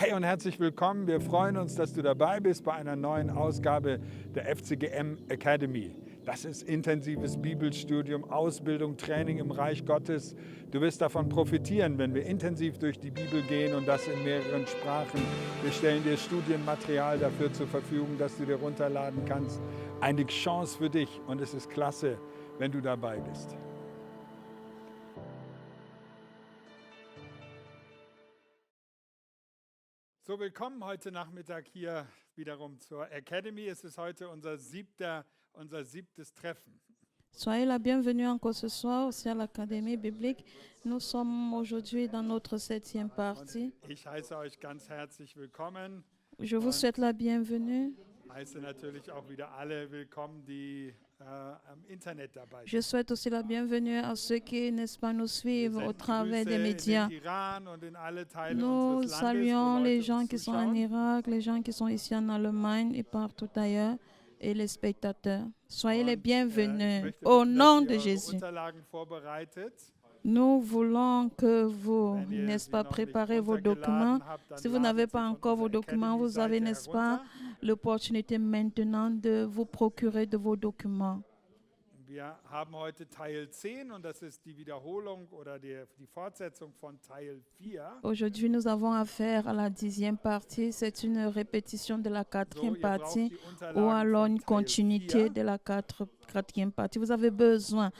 Hey und herzlich willkommen. Wir freuen uns, dass du dabei bist bei einer neuen Ausgabe der FCGM Academy. Das ist intensives Bibelstudium, Ausbildung, Training im Reich Gottes. Du wirst davon profitieren, wenn wir intensiv durch die Bibel gehen und das in mehreren Sprachen. Wir stellen dir Studienmaterial dafür zur Verfügung, dass du dir runterladen kannst. Eine Chance für dich und es ist klasse, wenn du dabei bist. So, willkommen heute Nachmittag hier wiederum zur Academy. Es ist heute unser siebtes Treffen. Soyez la bienvenue encore ce soir aussi à l'Académie biblique. Nous sommes aujourd'hui dans notre 7e partie. Und ich heiße euch ganz herzlich willkommen. Je vous souhaite la bienvenue. Heiße natürlich auch wieder alle willkommen, die am Internet dabei Je sind. souhaite aussi la bienvenue à ceux qui, n'est-ce pas, nous Wir suivent au senden travers des Grüße médias. in den Iran und in alle Teile Nous unseres Landes, wo saluons les Leute gens uns qui sont en zuschauen. Irak, les gens qui sont ici en Allemagne et partout ailleurs, et les spectateurs. Soyez les Und, ich bienvenus möchte au bitten, nom dass de ihr eure Jésus. Unterlagen vorbereitet. Nous voulons que vous, Wenn ihr n'est-ce sie pas, noch nicht préparez vos documents. runtergeladen habt, dann Si vous n'avez ladet sie pas von encore vos unserer documents, vous avez, Academy-Seite n'est-ce pas, herunter. l'opportunité maintenant de vous procurer de vos documents. Wir haben heute Teil 10 und das ist die Wiederholung oder die Fortsetzung von Teil 4. Aujourd'hui, nous avons affaire à la 10e partie. C'est une répétition de la 4e Ihr braucht partie die ou Unterlagen alors von une Teil continuité 4 de la 4e partie. Vous avez besoin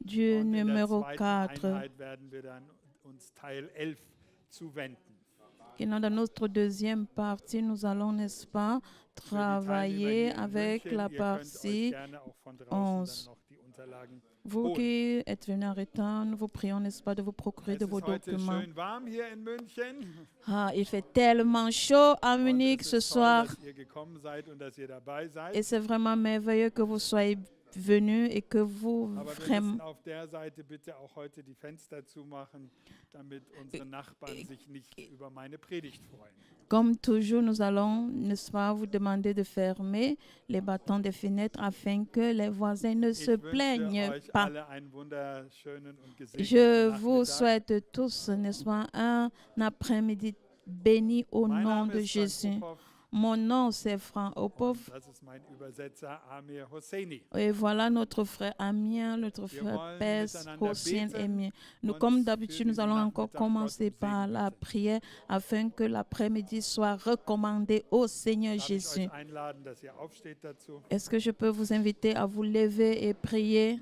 du und in der numéro zweiten 4. Einheit werden wir dann uns Teil 11 zuwenden. Et dans notre deuxième partie, nous allons, n'est-ce pas, Für die Teilnehmer travailler hier in avec München, la ihr könnt euch partie gerne auch von draußen 11. dann noch die Unterlagen Vous holen. qui êtes venus en retard, nous vous prions, n'est-ce pas, de vous procurer Es de vos ist heute documents. schön warm hier in München. Ah, il fait tellement chaud à Und Munich es ce ist toll, soir. dass ihr gekommen seid und dass ihr dabei seid. Et c'est vraiment merveilleux que vous soyez venus et que vous Aber wir vraiment... müssen auf der Seite bitte auch heute die Fenster zumachen, damit unsere Nachbarn sich nicht über meine Predigt freuen. Comme toujours, nous allons, n'est-ce pas, vous demander de fermer les battants des fenêtres afin que les voisins ne se Ich wünsche plaignent euch pas. alle einen wunderschönen und Je gesegneten vous Nachmittag. souhaite tous, n'est-ce pas, un après-midi béni au Mein nom Name de ist Frank Jésus. Uphoff Mon nom, c'est Franck Opov. und das ist mein Übersetzer Amir Hosseini. Et voilà notre frère Amien, notre frère wollen Pès, miteinander Hossein et beten Mien. Nous, und comme für d'habitude, nous diesen allons encore Nachmittag commencer Gott um par Segen la bitten. prière afin que l'après-midi soit recommandé au Seigneur Darf ich Jésus. euch einladen, dass ihr aufsteht dazu? Est-ce que je peux vous inviter à vous lever et prier?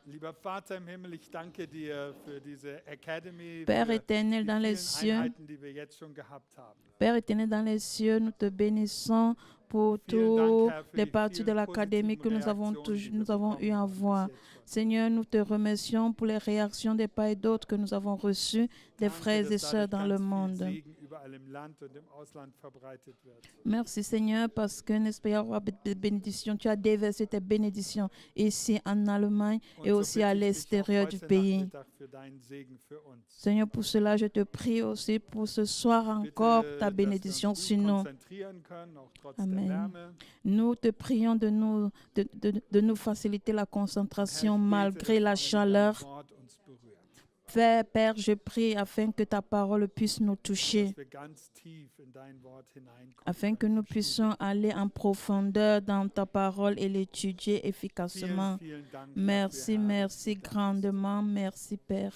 Lieber Vater im Himmel, ich danke dir für diese Academy, Père für éternel die dans les vielen cieux, Einheiten, die wir jetzt schon gehabt haben. Père éternel dans les cieux, nous te bénissons pour Vielen Dank, toutes Herr, für les die parties de vielen l'académie que positiven nous avons, Reaktionen, die wir nous avons eu bekommen à haben bis voir. jetzt schon. Seigneur, nous te remercions pour les réactions des pas et d'autres que nous avons reçues des Danke, frères et dass sœurs dadurch dans ganz le viel monde. Segen überall im Land und im Ausland verbreitet wird. Merci Seigneur parce que, n'est-ce pas, il y aura des bénédictions. Tu as déversé tes bénédictions ici en Allemagne et Und so aussi à bitte ich dich auch l'extérieur du heute pays. Nachmittag für deinen Segen für uns. Seigneur, pour cela, je te prie aussi pour ce soir encore Bitte, ta dass wir bénédiction uns sur gut nous. konzentrieren können, auch trotz Amen. der Wärme. Nous te prions de nous faciliter la Herr, concentration ich bete, malgré la dass dein chaleur. Wort uns berührt, Père, je prie afin que ta parole puisse nous toucher, dass wir ganz tief in dein Wort hineinkommen. afin que nous puissions aller en profondeur dans ta parole et l'étudier Vielen, efficacement. vielen Dank Merci, dafür, Herr, merci dass du da bist. grandement. Merci, Père.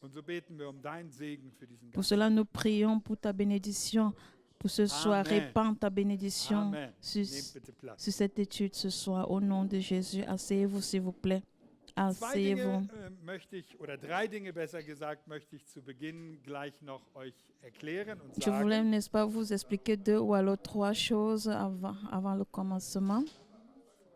Und so beten wir um deinen Segen für diesen Pour ganzen cela, nous prions pour ta bénédiction. Pour ce soir, Amen. répands ta bénédiction Amen. sur, Nehmt bitte Platz. sur cette étude ce soir. Au nom de Jésus, asseyez-vous, s'il vous plaît. Zwei Dinge Asseyez-vous. möchte ich, oder drei Dinge besser gesagt, möchte ich zu Beginn gleich noch euch erklären und Je voulais, sagen. n'est-ce pas, vous expliquer deux ou alors trois choses avant le commencement.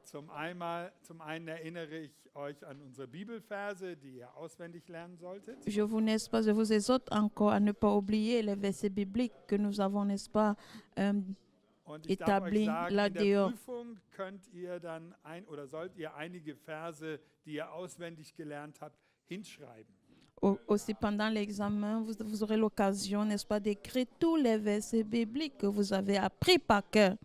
Zum einen erinnere ich euch an unsere Bibelverse, die ihr auswendig lernen solltet. Je vous, n'est-ce pas, je vous exhorte encore à ne pas oublier les versets bibliques que nous avons, n'est-ce pas, Und ich darf euch établis sagen, là in der dehors. Prüfung könnt ihr dann sollt ihr einige Verse, die ihr auswendig gelernt habt, hinschreiben. Aussi pendant l'examen, vous aurez l'occasion, n'est-ce pas, d'écrire tous les versets bibliques que vous avez appris par cœur.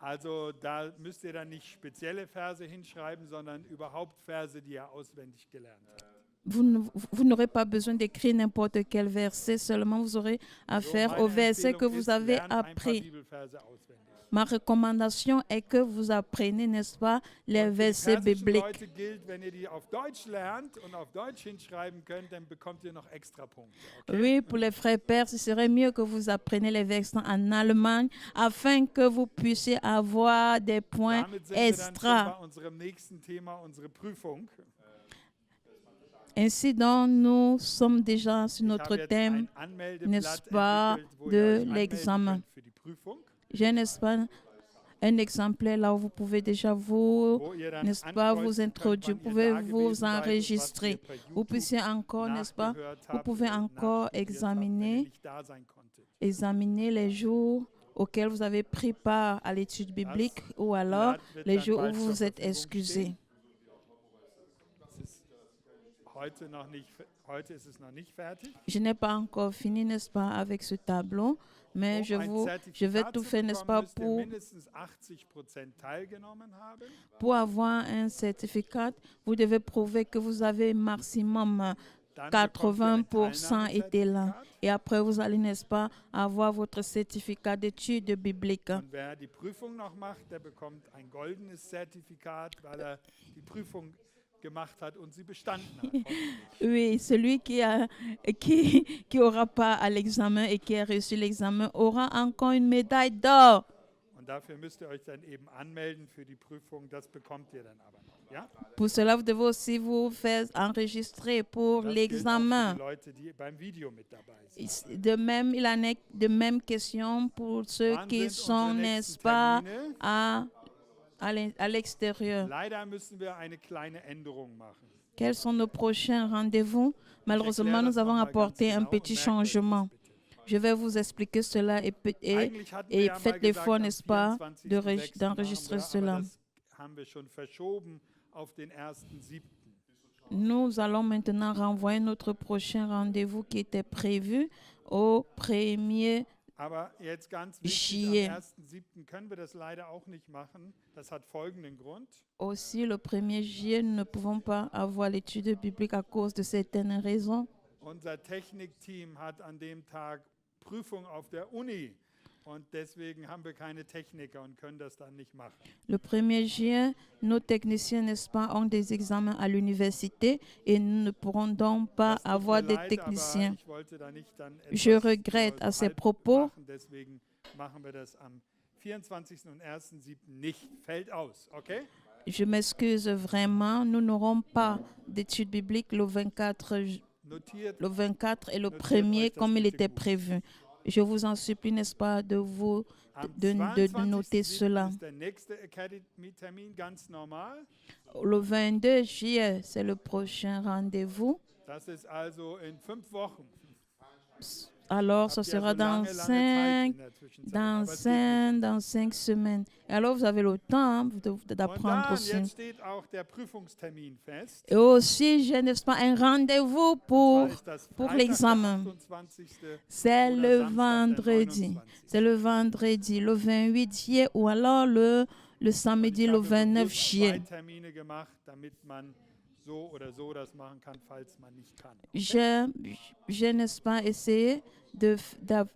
Also da müsst ihr dann nicht spezielle Verse hinschreiben, sondern überhaupt Verse, die ihr auswendig gelernt habt. vous n'aurez pas besoin d'écrire n'importe quel verset, seulement vous aurez affaire So, au meine verset que Empfehlung vous ist, avez lernt ein paar appris. Bibelverse auswendig. Ma recommandation est que vous appreniez, n'est-ce pas, les Und für die versets persischen bibliques. Leute gilt, wenn ihr die auf Deutsch lernt und auf Deutsch hinschreiben könnt, dann bekommt ihr noch extra Punkte. Okay? Oui, pour les frères perses, ce serait mieux que vous appreniez les versets en Allemagne afin que vous puissiez avoir des points Damit sind wir dann schon extra. bei unserem nächsten Thema, unsere Prüfung. Ainsi donc, nous sommes déjà sur Ich notre habe jetzt thème, ein Anmeldeblatt n'est-ce pas, entwickelt, wo ihr de euch anmelden l'examen. könnt für die Prüfung, J'ai, n'est-ce pas, un exemplaire là où vous pouvez déjà vous, wo ihr dann n'est-ce pas, vous ankreuzen könnt, introduire, wann vous ihr pouvez da vous gewesen seid und was ihr enregistrer. per Vous YouTube puissiez encore, n'est-ce pas, nachgehört vous habt pouvez oder encore nachstudiert habt, wenn ihr examiner, nicht da sein konntet. examiner les jours auxquels vous avez pris part à l'étude biblique ou alors Blatt wird les dann jours où bald vous zur vous êtes Verfügung excusé. stehen. Es ist heute ist es noch nicht fertig. Je n'ai pas encore fini, n'est-ce pas, avec ce tableau, mais je vais tout faire, n'est-ce pas, müsst ihr mindestens 80% teilgenommen haben. pour avoir un certificat, vous devez prouver que vous avez maximum Dann bekommt ihr ein 80% été là. Teilnahmezertifikat. Et après, vous allez, n'est-ce pas, avoir votre certificat d'études bibliques. Und wer die Prüfung noch macht, der bekommt ein goldenes Zertifikat, weil er die Prüfung gemacht hat und sie bestanden hat. Oui, celui qui aura pas à l'examen et qui a reçu l'examen aura encore une médaille d'or. Und dafür müsst ihr euch dann eben anmelden für die Prüfung. Das bekommt ihr dann aber noch. Ja? Pour cela, vous devez aussi vous faire enregistrer pour Das gilt auch für l'examen. die Leute, die beim Video mit dabei sind. De même, il en est de même question pour ceux Wann qui sind sont, unsere n'est-ce nächsten pas, Termine? à l'extérieur. Leider müssen wir eine kleine Änderung machen. Quels sont nos prochains rendez-vous? Malheureusement, erkläre das nous avons noch mal ganz apporté un genau petit und merkt euch das changement. bitte. Je vais vous expliquer cela Eigentlich hatten wir ja mal faites gesagt, l'effort, am n'est-ce pas, 24.06. d'enregistrer machen wir, cela. aber das haben wir schon verschoben auf den 1.7. Nous allons maintenant renvoyer notre prochain rendez-vous qui était prévu au 1er. Aber jetzt ganz wichtig, Juillet. am 1.7. können wir das leider auch nicht machen. Das hat folgenden Grund. Aussi, le 1er juillet, nous ne pouvons pas avoir l'étude biblique à cause de certaines raisons. Unser Technikteam hat an dem Tag Prüfung auf der Uni und deswegen haben wir keine Techniker und können das dann nicht machen. Le 1er juillet, nos techniciens, n'est-ce pas, ont des examens à l'université et nous ne pourrons donc pas Das tut avoir mir des leid, techniciens. aber ich wollte da nicht dann Je etwas regrette nur à ces halb propos. machen, deswegen machen wir das am 24. und 1.7. nicht. Fällt aus, okay? Je m'excuse vraiment, nous n'aurons pas d'études bibliques le 24, Notiert. le 24 et le Notiert 1er euch das comme il bitte était gut. prévu. Je vous en supplie, n'est-ce pas, de Am de noter 22.07. cela. ist der nächste Academy-Termin ganz normal. Le 22 juillet, c'est le prochain rendez-vous. Das ist also in 5 Wochen. Alors, ça Habt ihr sera also dans lange Zeit in der Zwischenzeit. Aber es geht nicht. dans 5 semaines. Et alors, vous avez le temps Und d'apprendre dann, aussi. jetzt steht auch der Prüfungstermin fest. Et aussi, j'ai, n'est-ce pas, un rendez-vous Und zwar ist das pour Freitag, l'examen. der 28. C'est oder le Samstag, der vendredi. 29. C'est le vendredi, le 28 juillet ou alors le Und samedi, ich le habe 29 bewusst 2 juillet. Termine gemacht, damit man so oder so das machen kann, falls man nicht kann. J'ai, n'est-ce pas, essayé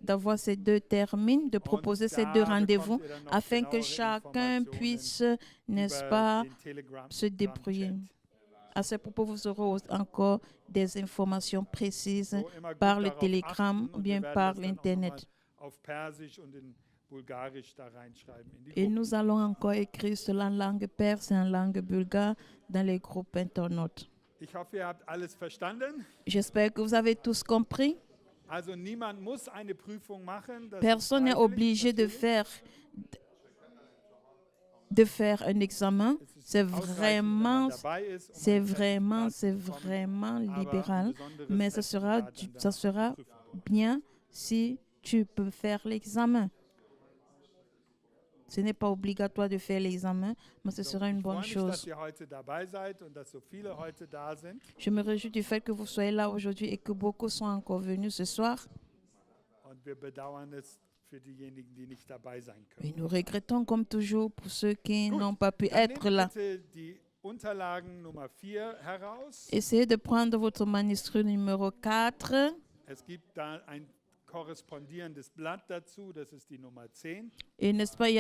d'avoir ces deux termines, de proposer ces deux rendez-vous bekommt ihr dann noch afin que genauere chacun Informationen puisse, n'est-ce über pas, den Telegram- se débrouiller. Chat. À ce propos, vous aurez encore des informations précises So, immer gut par le darauf Telegram achten ou und bien wir werden par das dann auch l'Internet. noch mal auf Persisch und in Bulgarisch da reinschreiben in die Et Gruppen. nous allons encore écrire cela en langue perse et en langue bulgare dans les groupes internautes. Ich hoffe, ihr habt alles verstanden. J'espère que vous avez tous compris. Also niemand muss eine Prüfung machen. Das ist Personne n'est freiwillig, obligé natürlich. de faire un examen. Es ist C'est ausreichend, wenn man vraiment, dabei ist, um c'est ein vraiment, Zertifikat c'est zu bekommen, vraiment aber ein libéral. besonderes Mais ça sera, Zertifikat an ça der sera Prüfung. bien si tu peux faire l'examen. Ce n'est pas obligatoire de faire l'examen, mais ce So, sera une ich freue bonne mich, dass chose. ihr heute dabei seid und dass so viele heute da sind. Je me réjouis du fait que vous soyez là aujourd'hui et que beaucoup sont encore venus ce soir. Und wir bedauern es für diejenigen, die nicht dabei sein können. Et nous regrettons comme toujours pour ceux qui Gut, n'ont pas pu Dann être nehmt là. bitte die Unterlagen Nummer 4 heraus. Essayez de prendre votre manuscrit numéro 4. Es gibt da ein korrespondierendes Blatt dazu, das ist die Nummer 10. Et n'est-ce pas, il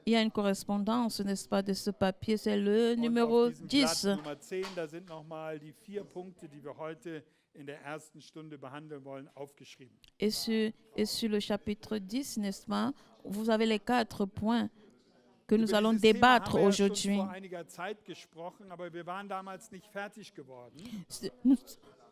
y a une correspondance, n'est-ce pas, de ce papier, c'est le Und numéro auf diesem 10. Blatt Nummer 10, da sind nochmal die 4 Punkte, die wir heute in der ersten Stunde behandeln wollen, aufgeschrieben. Et sur le chapitre 10, n'est-ce pas, vous avez les 4 points que nous Über allons dieses Thema débattre haben wir ja schon aujourd'hui. vor einiger Zeit gesprochen, aber wir waren damals nicht fertig geworden.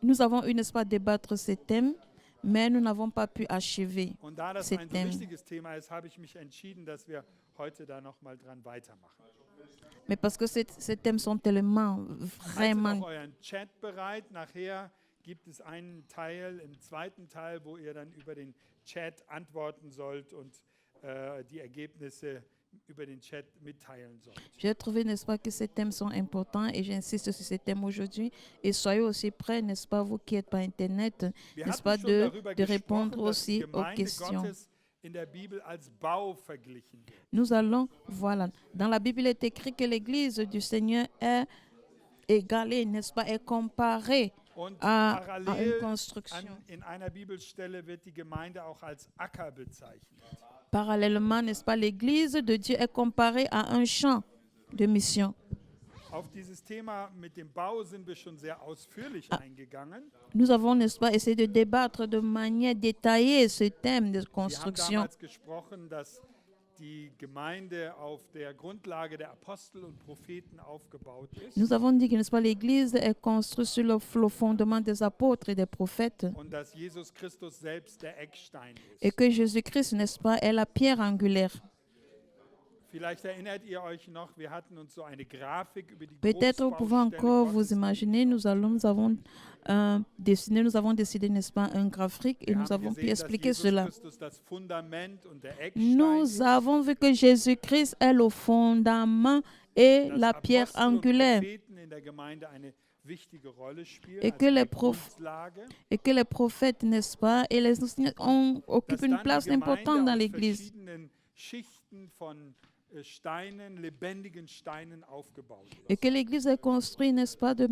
Nous avons eu, n'est-ce pas, débattre ces thèmes, mais nous n'avons pas pu achever Und da das ces ein so thèmes. wichtiges Thema ist, habe ich mich entschieden, dass wir heute da nochmal dran weitermachen. Mais parce que ces thèmes sont tellement, Haltet vraiment, auch euren Chat bereit. Nachher gibt es einen Teil, im zweiten Teil, wo ihr dann über den Chat antworten sollt und die Ergebnisse über den Chat mitteilen sollt. j'ai trouvé, n'est-ce pas, que ces thèmes sont importants et j'insiste sur ces thèmes aujourd'hui. Et soyez aussi prêts, n'est-ce pas, vous qui êtes par Internet, Wir n'est-ce hatten pas, schon de darüber répondre gesprochen, dass die aussi aux Gemeinde questions. Gottes in der Bibel als Bau verglichen wird. Nous allons, voilà, dans la Bible il est écrit que l'Église du Seigneur est égalée, n'est-ce pas, est comparée Und à une parallel construction. in einer Bibelstelle wird die Gemeinde auch als Acker bezeichnet. Parallèlement, n'est-ce pas, l'Église de Dieu est comparée à un champ de mission. Auf dieses Thema mit dem Bau sind wir schon sehr ausführlich eingegangen. Nous avons, n'est-ce pas, essayé de débattre de manière détaillée ce thème de Wir haben construction. damals gesprochen, dass die Gemeinde auf der Grundlage der Apostel und Propheten aufgebaut ist Nous avons dit que, n'est-ce pas, l'Église est construite sur le fondement des apôtres et des prophètes und dass Jesus Christus selbst der Eckstein et ist. que Jésus-Christ, n'est-ce pas, est la pierre angulaire. Vielleicht erinnert ihr euch noch, wir hatten uns so eine Grafik über die Peut-être vous pouvez encore vous Großbaustelle imaginer, nous avons décidé, n'est-ce pas, un graphique et Wir nous haben avons pu gesehen, dass expliquer Jesus cela. Christus das Fundament und der Eckstein Nous ist, avons vu que Jésus-Christ est le fondament et dass la pierre Apostel und angulaire Propheten in der Gemeinde eine wichtige Rolle spielen, Et als que eine les Grundlage, et que les prophètes, n'est-ce pas, et les enseignants occupent dass une dann place die Gemeinde importante dans aus l'Église. verschiedenen Schichten von Steinen, lebendigen Steinen aufgebaut wird. Et que l'Église est construite, n'est-ce pas, de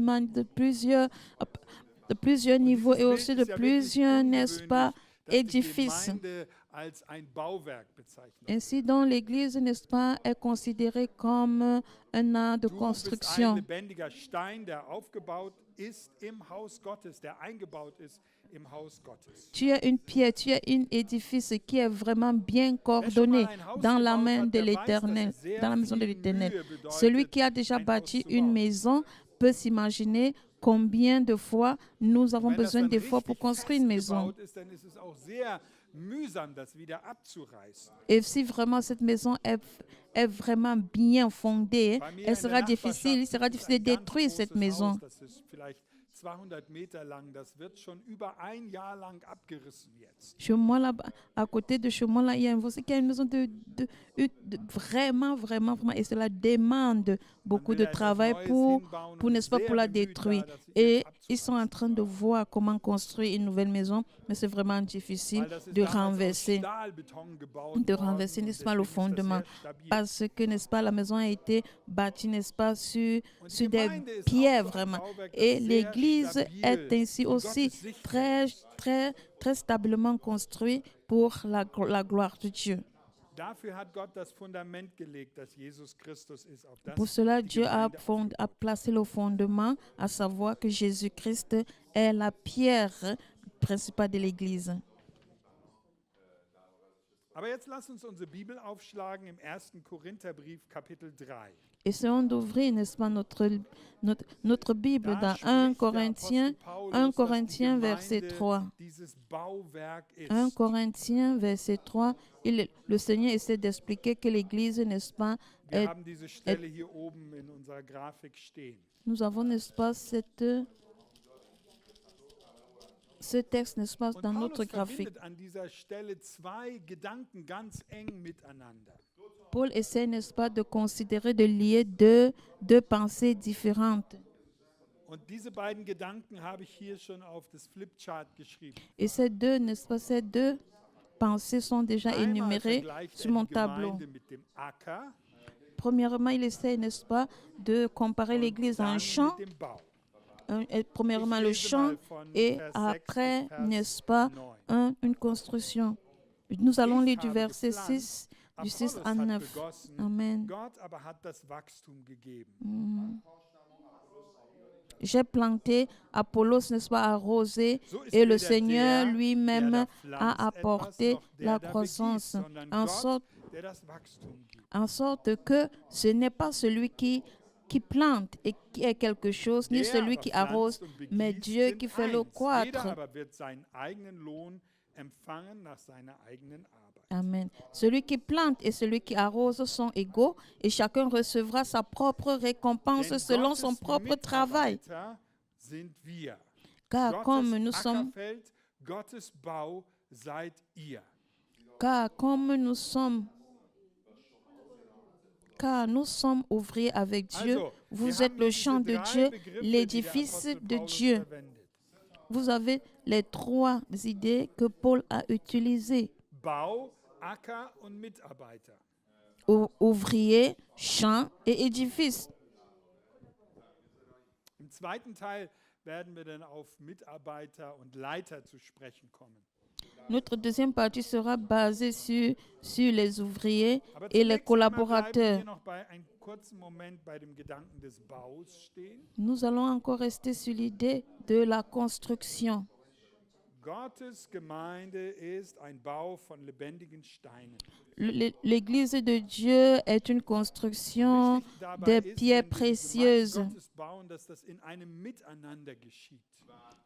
plusieurs niveaux et aussi de plusieurs, n'est-ce pas, dass die édifices. Gemeinde als ein Bauwerk bezeichnet. Ainsi, donc, l'Église, n'est-ce pas, est considérée comme un art de Du bist ein construction. lebendiger Stein, der aufgebaut ist im Haus Gottes, der eingebaut ist im Haus Gottes. Tu es une pierre, tu es un édifice qui est vraiment bien coordonné dans la main de l'Éternel, dans la maison de l'Éternel. Celui qui a déjà bâti une maison peut s'imaginer combien de fois nous avons Wenn das besoin dann d'efforts pour richtig construire une maison. festgebaut ist, dann ist es auch sehr mühsam, das wieder abzureißen. Et si vraiment cette maison est vraiment bien fondée, Bei mir elle in sera der difficile, il Nachbarschaft sera gibt es difficile de ein ganz détruire cette großes maison. Haus, das ist vielleicht 200 Meter lang, das wird schon über ein Jahr lang abgerissen jetzt. Chez moi, là, à côté de chez moi, là, il y a une maison vraiment, et cela demande beaucoup Man de will da etwas travail Neues pour, hinbauen pour und n'est-ce pas, sehr pour la bemüht, détruire. da das Et abzureißen. ils sont en train de voir comment construire une nouvelle maison, mais c'est vraiment difficile Weil das ist de damals aus renverser, Stahlbeton gebaut de worden renverser, und n'est-ce pas, le deswegen ist das fondement. sehr stabil. Parce que, n'est-ce pas, la maison a été bâtie, n'est-ce pas, sur Und die des Gemeinde ist auch pierres so ein vraiment. Bauwerk, das Et sehr l'Église stabil est ainsi in aussi Gottes Sicht très, ist. très stablement construit pour la gloire de Dieu. Dafür hat Gott das Fundament gelegt, dass Jesus Christus ist, auf das Pour cela, die Dieu Gemeinde a placé le fondement, à savoir que Jésus-Christ est la pierre principale de l'Église. Aber jetzt lass uns unsere Bibel aufschlagen im 1. Korintherbrief, Kapitel 3. Essayons d'ouvrir, n'est-ce pas, notre Bible Da dans spricht 1 der Corinthiens, Apostel Paulus, 1 dass die Corinthiens, verset Gemeinde 3. dieses Bauwerk ist. 1 Corinthiens, verset 3, le Seigneur essaie d'expliquer que l'Église, n'est-ce pas, Wir est, haben diese Stelle hier oben in unserer Grafik stehen. nous avons, n'est-ce pas, ce texte, n'est-ce pas, Und dans notre Paulus graphique. verbindet an dieser Stelle zwei Gedanken ganz eng miteinander. Paul essaie, n'est-ce pas, de considérer, de lier deux pensées différentes. Und diese beiden Gedanken habe ich hier schon auf das Flipchart geschrieben. Et ces deux, n'est-ce pas, ces deux pensées sont déjà Einmal énumérées vergleicht sur mon die tableau. Gemeinde mit dem Acker Premièrement, il essaie, n'est-ce pas, de comparer l'Église à un dann champ. mit dem Bau. Premièrement, le champ et après, n'est-ce pas, une construction. Nous allons lire du verset 6, du 6 à 9. Amen. Gott aber hat das Wachstum gegeben. J'ai planté, Apollos, n'est-ce pas, arrosé, So ist et le weder Seigneur der, lui-même der da a pflanzt apporté etwas, noch der la da begießt, croissance, sondern en Gott, sorte, der das Wachstum gibt. en sorte que ce n'est pas celui qui plante et qui est quelque chose, ni Der celui aber qui pflanzt arrose, und mais begießt, Dieu sind qui fait le eins. Jeder croître. aber wird seinen eigenen Lohn empfangen nach seiner eigenen Arbeit. Amen. Celui qui plante et celui qui arrose sont égaux et chacun recevra sa propre récompense Denn selon son Gottes propre travail. Mitarbeiter sind wir. Car comme Gottes nous sommes, Ackerfeld, Gottes Bau seid ihr. car comme nous sommes, car nous sommes ouvriers avec Dieu, Also, vous wir êtes haben le diese champ de drei Dieu, Begriffe, die der l'édifice Apostel de Paulus Dieu. verwendet. Vous avez les trois idées que Paul a utilisées. Bau, Acker und Mitarbeiter. Ouvrier, champ et édifice. Im zweiten Teil werden wir dann auf Mitarbeiter und Leiter zu sprechen kommen. Notre deuxième partie sera basée sur les ouvriers Aber et les zunächst einmal bleiben wir collaborateurs. hier noch bei einem kurzen Moment bei dem Gedanken des Baus stehen. Nous allons encore rester sur l'idée de la construction. Gottes Gemeinde ist ein Bau von lebendigen Steinen. L'Église de Dieu est une construction Wichtig dabei des ist, wenn pierres wir die Gemeinde précieuses. Gottes bauen, dass das in einem Miteinander geschieht.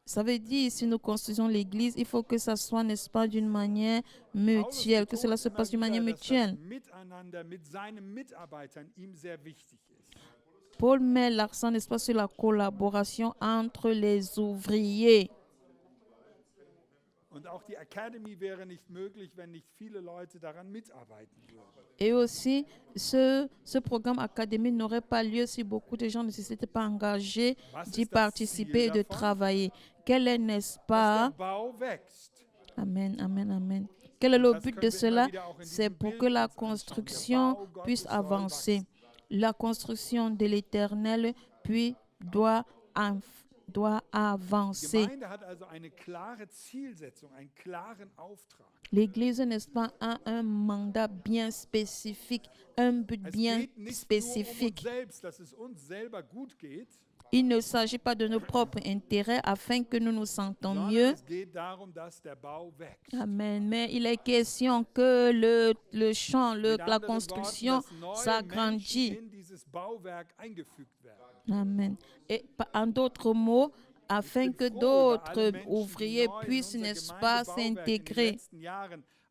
Ça veut dire, si nous construisons l'Église, il faut que ça soit, n'est-ce pas, d'une manière mutuelle, que cela se passe d'une manière Dass das mutuelle. Miteinander mit seinen Mitarbeitern ihm sehr wichtig ist. Paul met l'accent, n'est-ce pas, sur la collaboration entre les ouvriers. Und auch die Academy wäre nicht möglich, wenn nicht viele Leute daran mitarbeiten würden. Et aussi, ce programme académique n'aurait pas lieu si beaucoup de gens ne se s'étaient pas engagés Was d'y ist das participer et Ziel de davon? travailler. Quel est, n'est-ce Dass pas, der Bau wächst. Amen, amen, amen. Quel est le Das but können de wir cela? immer wieder auch in C'est diesem pour Bild que la uns anschauen. Der construction Bau Gottes puisse soll avancer. wachsen. La construction de l'Éternel puis doit avancer. Die Gemeinde hat also eine klare Zielsetzung, einen klaren Auftrag. L'Église, n'est-ce pas, a un mandat bien spécifique, un but Es bien geht nicht nur um uns spécifique. selbst, dass es uns selber gut geht, Il ne s'agit pas de nos propres intérêts afin que nous nous sentons sondern mieux. es geht darum, dass der Bau wächst. Amen. Mais il est question que le champ, Mit la anderen construction Worten, dass neue s'agrandit. Menschen in dieses Bauwerk eingefügt werden. Amen. Et en d'autres mots, afin que d'autres ouvriers puissent, n'est-ce pas, s'intégrer.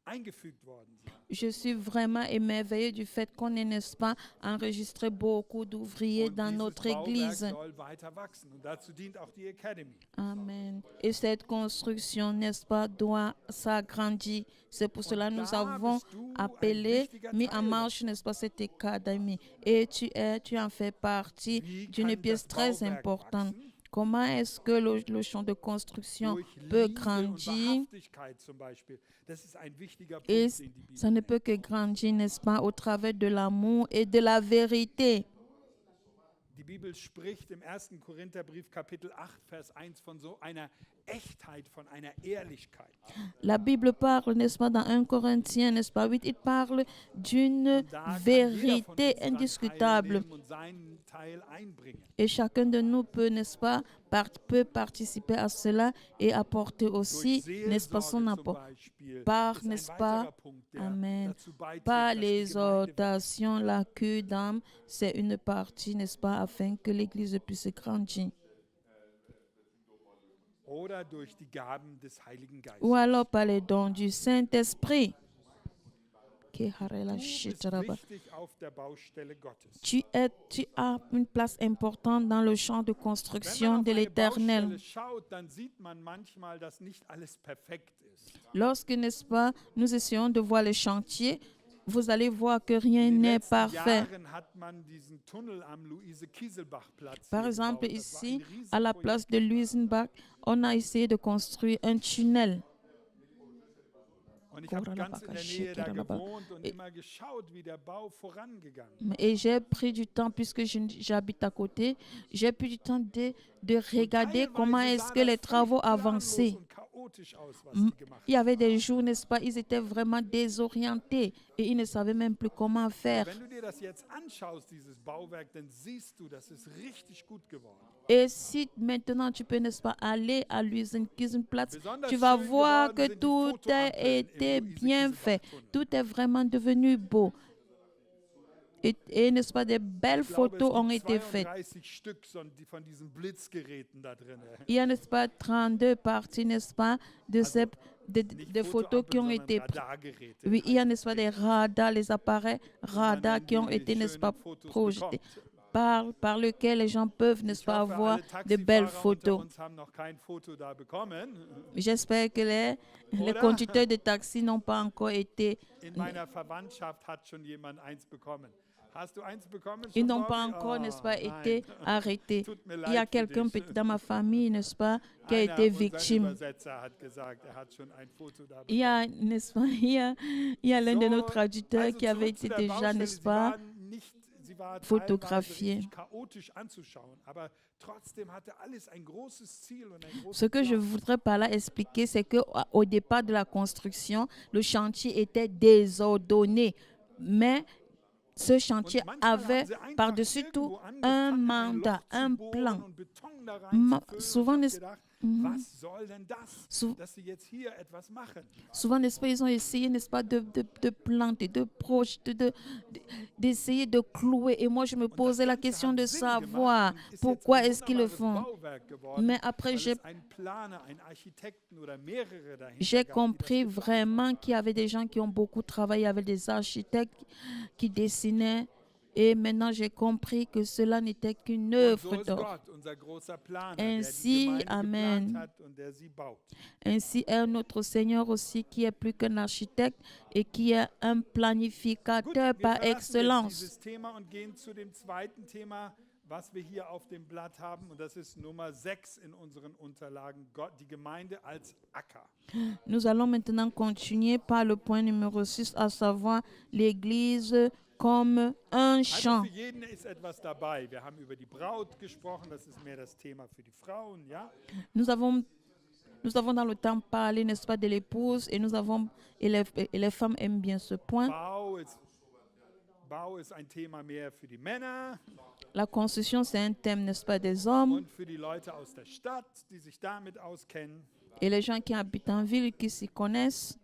Eingefügt worden sind. Je suis vraiment émerveillée du fait qu'on ait, n'est-ce pas, enregistré beaucoup d'ouvriers Und dans dieses notre Bauwerk Église. soll weiter wachsen. Und dazu dient auch die Academy. Amen. Et cette construction, n'est-ce pas, doit s'agrandir. C'est pour cela que nous avons appelé, mis en marche, n'est-ce pas, cette académie. Et tu en fais partie Wie d'une kann pièce das très Bauwerk importante. wachsen? Comment est-ce que le champ de construction Durch peut Liebe und grandir? Wahrhaftigkeit zum Beispiel. Das ist ein wichtiger Punkt, Et den die Bibel ça ne nennt. peut que grandir, n'est-ce pas, au travers de l'amour et de la vérité. Die Bibel spricht im 1. Korintherbrief Kapitel 8, Vers 1 von so einer Echtheit, von einer Ehrlichkeit. La Bible parle, n'est-ce pas, dans 1 Corinthiens, n'est-ce pas, 8, il parle d'une Da kann jeder von vérité uns daran indiscutable. teilnehmen und seinen Teil einbringen. Et chacun de nous peut, n'est-ce pas, peut participer à cela et apporter aussi, Durch n'est-ce pas, son Seelsorge zum apport. Beispiel Par, ist ein n'est-ce pas, weiterer Punkt, der Amen. dazu beiträgt, Par dass die les Gemeinde exhortations, la cure d'âme, c'est une partie, n'est-ce pas, afin que l'Église puisse grandir. oder durch die Gaben des Heiligen Geistes. Ou alors par les dons du Saint-Esprit. Du bist wichtig auf der Baustelle Gottes. Tu as une place importante dans le champ de Wenn construction man de auf eine l'Éternel. Baustelle schaut, dann sieht man manchmal, dass nicht alles perfekt ist. Lorsque, n'est-ce pas, nous essayons de voir les chantiers, vous allez voir que rien In den n'est letzten parfait. Jahren hat man diesen Tunnel am Luise-Kieselbach-Platz Par hier exemple, gebaut. Das war ici, ein à la place de Riesenprojekt. Luisenbach, on a essayé de construire un tunnel. Und ich habe ganz in der Nähe da gewohnt und immer geschaut, wie der Bau vorangegangen ist. Et j'ai pris du temps, puisque j'habite à côté, j'ai pris du temps de regarder comment est-ce que les travaux avançaient. Il y avait des jours, n'est-ce pas, ils étaient vraiment désorientés et ils ne savaient même plus comment faire. Wenn du dir das jetzt anschaust, dieses Bauwerk, dann siehst du, das ist richtig gut geworden. Et si maintenant tu peux, n'est-ce pas, aller à l'usine Kisenplatz, tu vas voir que tout a été bien fait. Tout est vraiment devenu beau. Et n'est-ce pas, des belles photos ont été faites. Stück von diesen Blitzgeräten da drin. Il y a, n'est-ce pas, 32 parties, n'est-ce pas, de ces des photos qui ont été prises. Oui, il y a, n'est-ce pas, des radars, les appareils radars qui ont été, n'est-ce pas, projetés. Par lequel les gens peuvent, n'est-ce pas, avoir de belles photos. J'espère que les conducteurs de taxi n'ont pas encore été... Ils n'ont pas encore, n'est-ce pas, été arrêtés. Il y a quelqu'un dans ma famille, n'est-ce pas, qui a été victime. Il y a, n'est-ce pas, il y a l'un de nos traducteurs qui avait été déjà, n'est-ce pas, photographié. Ce que je voudrais par là expliquer, c'est qu'au départ de la construction, le chantier était désordonné, mais ce chantier avait par-dessus tout un mandat, un plan. Souvent, souvent, n'est-ce pas, ils ont essayé, n'est-ce pas, de planter, de projeter, d'essayer de clouer. Et moi, je me posais la question de savoir pourquoi est-ce qu'ils le font. Mais après, j'ai compris vraiment qu'il y avait des gens qui ont beaucoup travaillé avec des architectes qui dessinaient. Et maintenant, j'ai compris que cela n'était qu'une œuvre d'art. Ainsi, Amen. Ainsi est notre Seigneur aussi, qui est plus qu'un architecte et qui est un planificateur par excellence. Was wir hier auf dem Blatt haben, und das ist Nummer 6 in unseren Unterlagen, die Gemeinde als Acker. Nous allons maintenant continuer par le point numéro 6, à savoir l'Église comme un champ. Also für jeden ist etwas dabei. Wir haben über die Braut gesprochen, das ist mehr das Thema für die Frauen, ja? Nous avons dans le temps parlé, n'est-ce pas, de l'épouse, et les femmes aiment bien ce point. Bau ist ein Thema mehr für die Männer. La construction, c'est un thème, n'est-ce pas, des hommes. Und für die Leute aus der Stadt, die sich damit auskennen. Et les gens qui habitent en ville, qui s'y connaissent.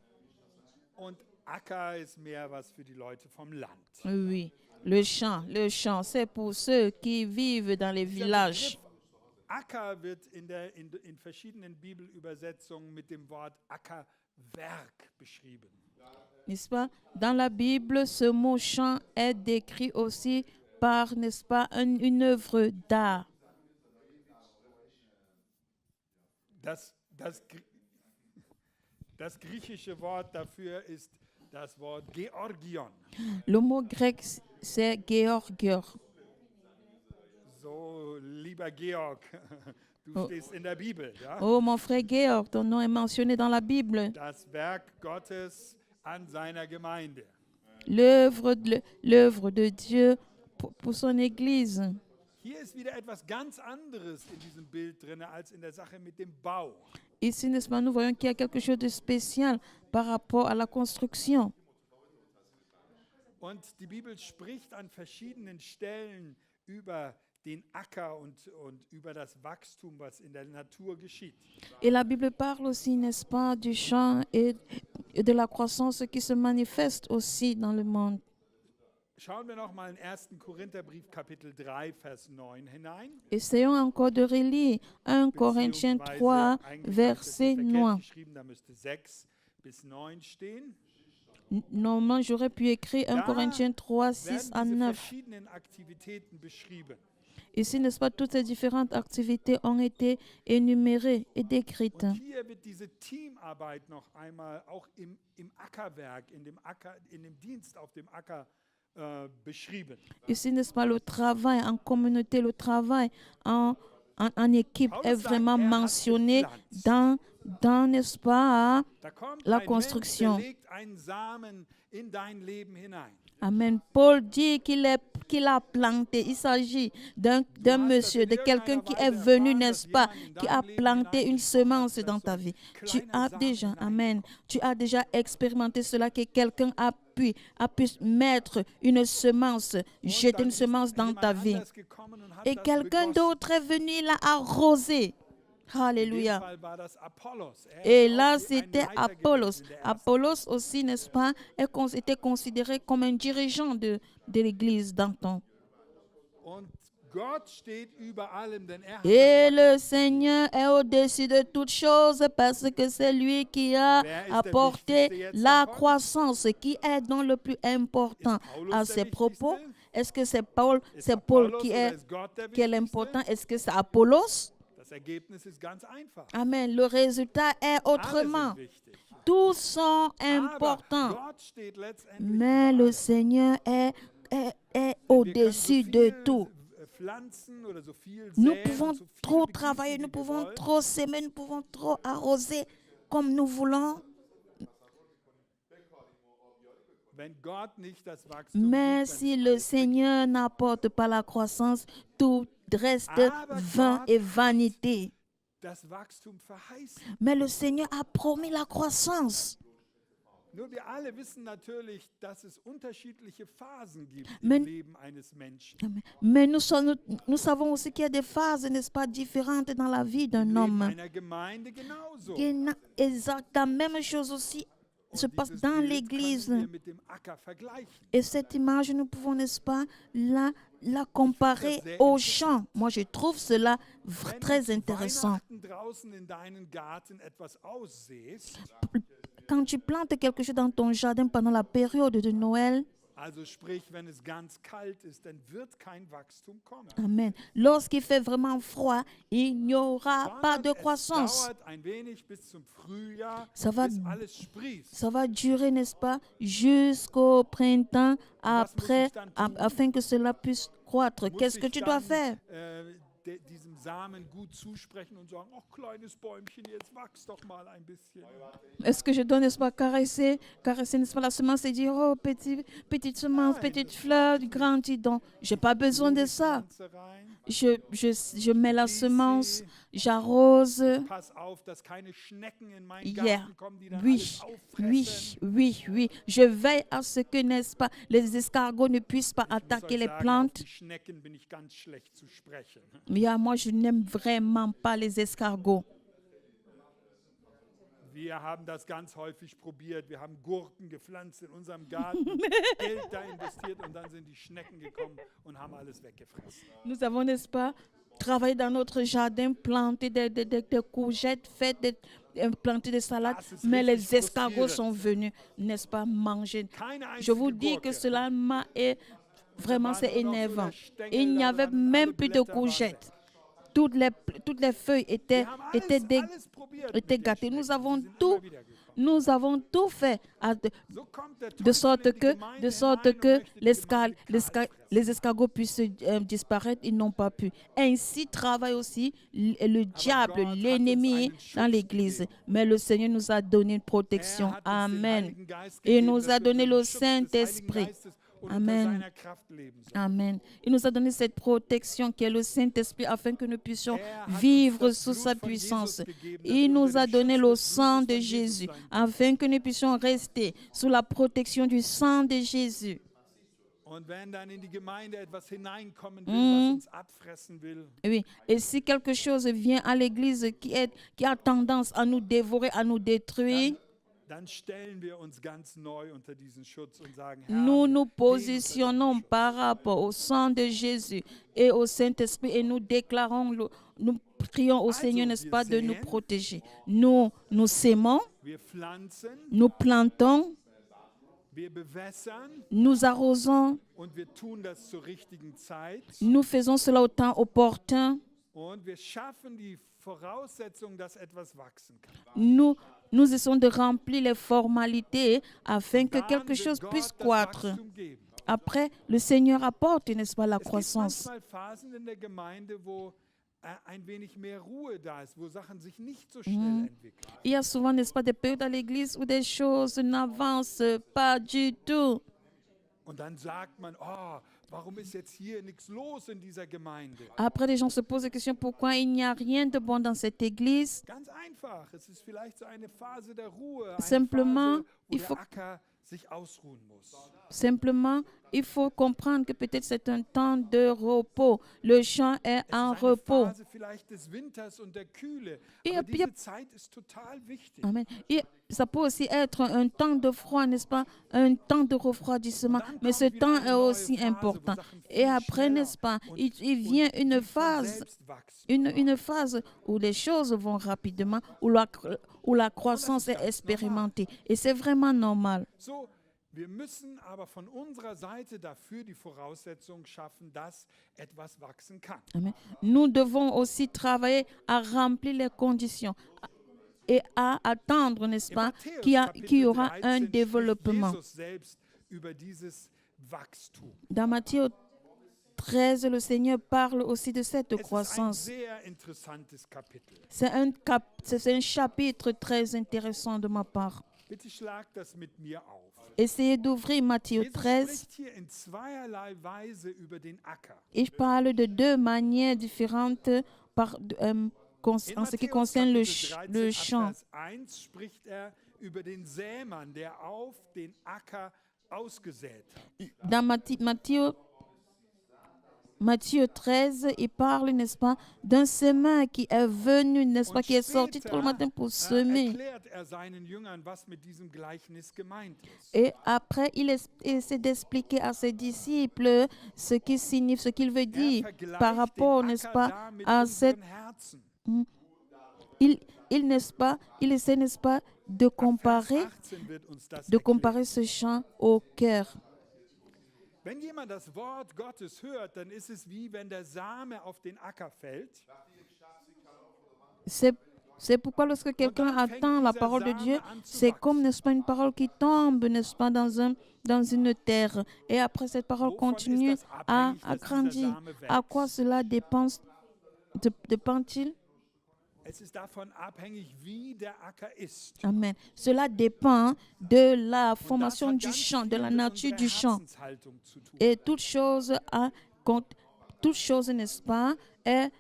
Und Acker ist mehr was für die Leute vom Land. Oui, le champ, c'est pour ceux qui vivent dans les villages. Acker wird in verschiedenen Bibelübersetzungen mit dem Wort Ackerwerk beschrieben. N'est-ce pas? Dans la Bible, ce mot champ est décrit aussi par, n'est-ce pas, une œuvre d'art. Das griechische Wort dafür ist das Wort Georgion. Le mot grec, c'est Georgios. So, lieber Georg, du stehst in der Bibel. Ja? Oh, mon frère Georg, ton nom est mentionné dans la Bible. Das Werk Gottes an seiner Gemeinde. L'œuvre de Dieu pour son Église. Hier ist wieder etwas ganz anderes in diesem Bild drin, als in der Sache mit dem Bau. Ici, n'est-ce pas, nous voyons qu'il y a quelque chose de spécial par rapport à la construction. Und die Bibel spricht an verschiedenen Stellen über den Acker und über das Wachstum, was in der Natur geschieht. Et la Bible parle aussi, n'est-ce pas, du champ et de la croissance qui se manifeste aussi dans le monde. Schauen wir noch mal in 1. Korintherbrief Kapitel 3 Vers 9 hinein. Essayons encore de relire 1 Corinthiens 3 verset 9. Da müsste 6 bis 9 stehen. Normalement, j'aurais pu écrire 1 Corinthiens 3, 6 à 9. Ici, n'est-ce pas, toutes ces différentes activités ont été énumérées et décrites. Hier wird diese Teamarbeit noch einmal auch im Ackerwerk, in dem Dienst auf dem Acker beschrieben. Ici, n'est-ce pas, le travail en communauté, le travail en équipe est vraiment mentionné dans dans, n'est-ce pas, Da kommt la ein Mensch, der construction. legt einen Samen in dein Leben hinein. Amen. Paul dit qu'il a planté. Il s'agit d'un monsieur, de quelqu'un qui est venu, n'est-ce pas, qui a planté une semence dans ta vie. Tu as déjà, amen, tu as déjà expérimenté cela, que quelqu'un a pu mettre une semence, jeter une semence dans ta vie. Et quelqu'un d'autre est venu, l'a arrosé. Alléluia. Et là, c'était Apollos. Apollos aussi, n'est-ce pas, était considéré comme un dirigeant de l'église d'antan. Et le Seigneur est au-dessus de toutes choses parce que c'est lui qui a apporté la croissance, qui est dans le plus important à ses propos. Est-ce que c'est Paul qui est l'important? Est-ce que c'est Apollos? Amen. Le résultat est autrement. Tous sont importants. Mais le Seigneur est au-dessus de tout. Nous pouvons trop travailler, nous pouvons trop s'aimer, nous pouvons trop arroser comme nous voulons. Mais si le Seigneur n'apporte pas la croissance, tout reste vain et vanité. Mais le Seigneur a promis la croissance. Mais nous savons aussi qu'il y a des phases, n'est-ce pas, différentes dans la vie d'un homme. Exact, la même chose aussi se passe dans l'Église. Et cette image, nous pouvons, n'est-ce pas, la comparer au champ. Moi, je trouve cela très intéressant. Quand tu plantes quelque chose dans ton jardin pendant la période de Noël, amen. Lorsqu'il fait vraiment froid, il n'y aura pas de croissance. Ça va durer, n'est-ce pas, jusqu'au printemps, après, afin que cela puisse croître. Qu'est-ce que tu dois faire? Est-ce que je dois, n'est-ce pas, caresser, n'est-ce pas, la semence et dire, oh, petite semence, petite fleur, grandis donc. Je n'ai pas besoin de ça. Je mets la semence, j'arrose. Oui. Je veille à ce que, n'est-ce pas, les escargots ne puissent pas attaquer les plantes. Mais moi, je n'aime vraiment pas les escargots. Wir haben das ganz häufig probiert. Wir haben Gurken gepflanzt in unserem Garten, Geld da investiert und dann sind die Schnecken gekommen und haben alles weggefressen. Nous avons, n'est-ce pas, travaillé dans notre jardin, planté des courgettes, planté des salades, mais les escargots sont venus, n'est-ce pas, manger. Je vous dis que cela m'a vraiment, c'est énervant. Il n'y avait même plus de courgettes. Toutes les feuilles étaient gâtées. Nous avons tout fait de sorte que les escargots puissent disparaître. Ils n'ont pas pu. Ainsi travaille aussi le diable, l'ennemi dans l'Église. Mais le Seigneur nous a donné une protection. Amen. Et il nous a donné le Saint-Esprit. Amen. Amen. Il nous a donné cette protection qui est le Saint-Esprit afin que nous puissions vivre sous sa puissance. Il nous a donné le sang de Jésus afin que nous puissions rester sous la protection du sang de Jésus. Oui. Et si quelque chose vient à l'Église qui a tendance à nous dévorer, à nous détruire, nous nous positionnons par rapport au sang de Jésus et au Saint-Esprit et nous déclarons, nous prions au Seigneur, n'est-ce pas, de nous protéger. Nous sémons, nous plantons, nous arrosons, nous faisons cela au temps opportun. Nous essayons de remplir les formalités afin que quelque chose puisse croître. Après, le Seigneur apporte, n'est-ce pas, la croissance. ein wenig mehr Ruhe da ist, wo Sachen sich nicht so schnell entwickeln. Il y a souvent, n'est-ce pas, des périodes à l'église où des choses n'avancent pas du tout. Und dann sagt man, oh, warum ist jetzt hier nichts los in dieser Gemeinde? Après, les gens se posent la question pourquoi il n'y a rien de bon dans cette église. Ganz einfach, es ist vielleicht so eine Phase der Ruhe, eine Simplement, Phase, wo il der faut- Acker sich ausruhen muss. Simplement, il faut comprendre que peut-être c'est un temps de repos. Le champ est Es en ist eine repos. Phase vielleicht des Winters und der Kühle, Ja, aber diese Zeit ist total wichtig. Amen. Et ça peut aussi être un temps de froid, n'est-ce pas? Un temps de refroidissement. Mais ce temps est aussi important. Et après, n'est-ce pas? Il vient une phase, une phase où les choses vont rapidement, où la croissance est expérimentée. Et c'est vraiment normal. So, wir müssen aber von unserer Seite dafür die Voraussetzung schaffen, dass etwas wachsen kann. Amen. Nous devons aussi travailler à remplir les conditions et à attendre, n'est-ce Im pas, Matthäus qu'il y Kapitel aura 13 un spricht développement. Jesus selbst über dieses Wachstum. Dans Matthieu 13, le Seigneur parle aussi de cette Es ist ein croissance. sehr interessantes Kapitel. C'est un chapitre très intéressant de ma part. Bitte schlag das mit mir auf. Essayez d'ouvrir Matthieu Jesus 13. spricht hier in zweierlei Weise über den Acker. Il parle de deux manières différentes en ce qui concerne le champ. Vers 1 spricht über den Sämann, der auf den Acker ausgesät hat. Dans Matthieu 13, il parle, n'est-ce pas, d'un semeur qui est venu, n'est-ce pas, qui est sorti tout le matin pour semer. Erklärt seinen Jüngern, was mit diesem Gleichnis gemeint ist. Et après, il essaie d'expliquer à ses disciples ce qui signifie, ce qu'il veut dire par rapport, n'est-ce pas, à cette... n'est-ce pas, il essaie, n'est-ce pas, de comparer ce champ au cœur. Wenn jemand das Wort Gottes hört, dann ist es wie wenn der Same auf den Acker fällt. C'est pourquoi lorsque quelqu'un attend la parole de Dieu, c'est comme, n'est-ce pas, une parole qui tombe, n'est-ce pas, dans une terre. Et après, cette parole continue à grandir. À quoi cela dépend-il? Es ist davon abhängig, wie der Acker ist. Amen. Cela dépend de la Und das formation hat du ganz champ, viel de la mit nature unserer du champ. Herzenshaltung zu tun. Et toute chose, n'est-ce pas, est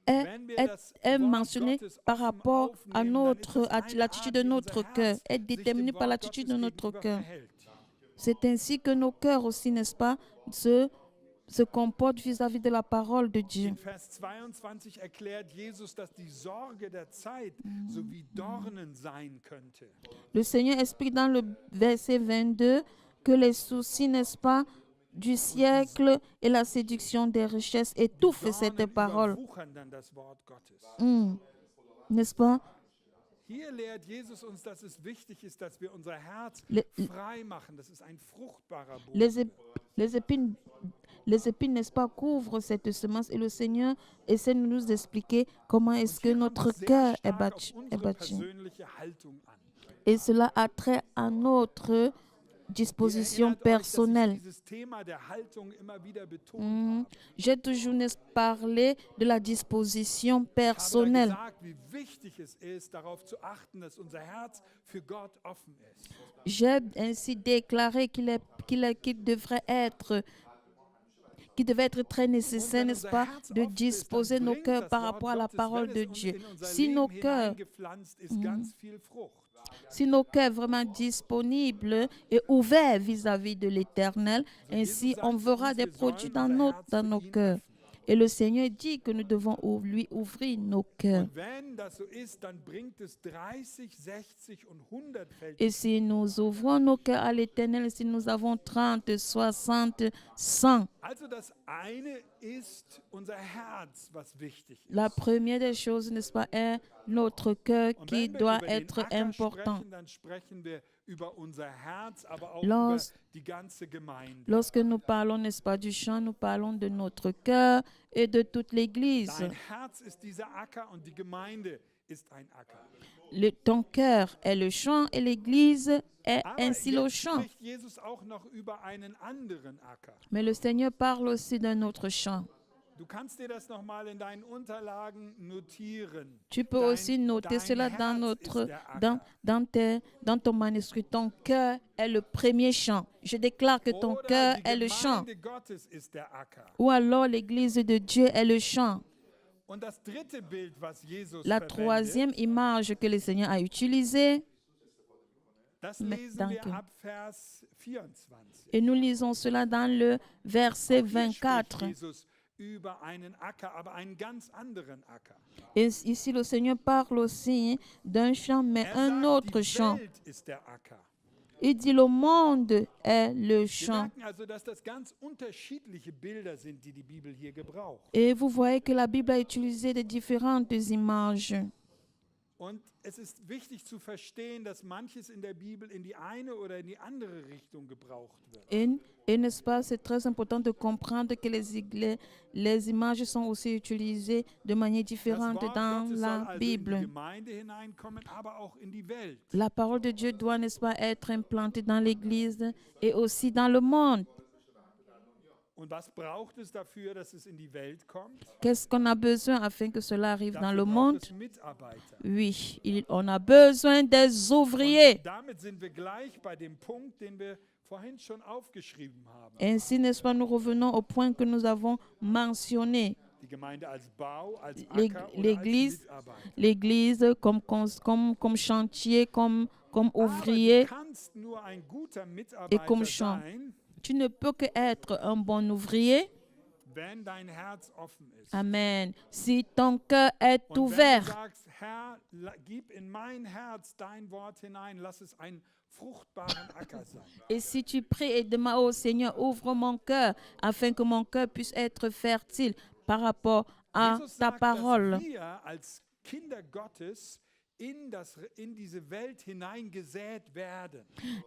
Wenn wir das Wort mentionné Gottes par offen rapport à aufnehmen, dann ist das eine l'attitude de Art, wie notre unser cœur, Herz est sich déterminé dem par Wort l'attitude de Gottes notre gegenüber cœur. verhält. C'est ainsi que nos cœurs aussi, n'est-ce pas, se comportent vis-à-vis de la parole de Dieu. In Vers 22 erklärt Jesus, dass die Sorge der Zeit so wie Dornen sein könnte. Le Seigneur explique dans le verset 22 que les soucis, n'est-ce pas, du siècle et la séduction des richesses étouffent cette Dornen parole. überwuchern dann das Wort Gottes. N'est-ce pas? Hier lehrt Jesus uns, dass es wichtig ist, dass wir unser Herz Le- frei machen. Das ist ein fruchtbarer Les, Boden. ép- les épines, n'est-ce pas, couvrent cette semence et le Seigneur essaie de nous expliquer comment est-ce que Hier notre kommt es sehr cœur est stark auf bâti. unsere persönliche Haltung an. Et cela a trait à notre disposition Ihr erinnert euch, dass personnelle. ich dieses Thema der Haltung immer wieder betont habe. J'ai toujours parlé de la disposition Ich habe da personnelle. gesagt, wie wichtig es ist, darauf zu achten, dass unser Herz für Gott offen ist. J'ai ainsi déclaré qu'il devrait être très nécessaire, n'est-ce pas, de disposer nos cœurs par rapport à la parole de Dieu. Si nos cœurs vraiment disponibles et ouverts vis-à-vis de l'Éternel, ainsi on verra des produits dans nos cœurs. Et le Seigneur dit que nous devons lui ouvrir nos cœurs. Et si nous ouvrons nos cœurs à l'Éternel, si nous avons 30, 60, 100, la première des choses, n'est-ce pas, est notre cœur qui doit être important. Lorsque nous parlons, n'est-ce pas, du champ, nous parlons de notre cœur et de toute l'Église. Ton cœur est le champ et l'Église est ainsi le champ. Mais le Seigneur parle aussi d'un autre champ. Du kannst dir das noch mal in deinen Unterlagen notieren. Tu peux aussi noter cela dans ton manuscrit. Ton cœur est le premier champ. Je déclare que ton cœur est le champ. Gemeinde Gottes ist der Acker. Ou alors l'église de Dieu est le champ. Und das dritte Bild, was Jesus La verwendet, troisième image que le Seigneur a utilisée, das lesen wir danke. ab Vers 24. et nous lisons cela dans le verset Hier spricht 24. Jesus über einen Acker, aber einen ganz anderen Acker. Et ici, le Seigneur parle aussi d'un champ, mais un Sagt, autre die champ. Welt ist der Acker. Il dit le monde est le Wir champ. merken also, dass das ganz unterschiedliche Bilder sind, die die Bibel hier gebraucht. Et vous voyez que la Bible a utilisé de différentes images. Und es ist wichtig zu verstehen, dass manches in der Bibel in die eine oder in die andere Richtung gebraucht wird. Et n'est-ce pas, c'est très important de comprendre que les images sont aussi utilisées de manière Das différente Wort dans Gottes soll la also in die Bible. Gemeinde hineinkommen, aber auch in die Welt. La parole de Dieu doit, n'est-ce pas, être implantée dans l'Église et aussi dans le monde. Und was braucht es dafür, dass es in die Welt kommt? Qu'est-ce qu'on a besoin afin que cela arrive dans Dafür le braucht monde? es Mitarbeiter. Oui, on a besoin des ouvriers. Und damit sind wir gleich bei dem Punkt, den wir vorhin schon aufgeschrieben haben. Ainsi, n'est-ce pas, nous revenons au point que nous avons mentionné. Die Gemeinde als Bau, als L'Ég- Acker oder als l'Église, Mitarbeiter. L'Église comme chantier, comme Aber du ouvrier. kannst nur ein guter Et Mitarbeiter comme champ. sein, Tu ne peux qu'être un bon ouvrier. wenn dein Herz offen ist. Amen. Si ton cœur est Und wenn du ouvert, sagst, Herr, gib in mein Herz dein Wort hinein, lass es einen fruchtbaren Acker sein. et si tu pries et demandes au Seigneur, ouvre mon cœur, afin que mon cœur puisse être fertile par rapport à Jesus ta sagt, parole. dass wir als Kinder Gottes in diese Welt hineingesät werden.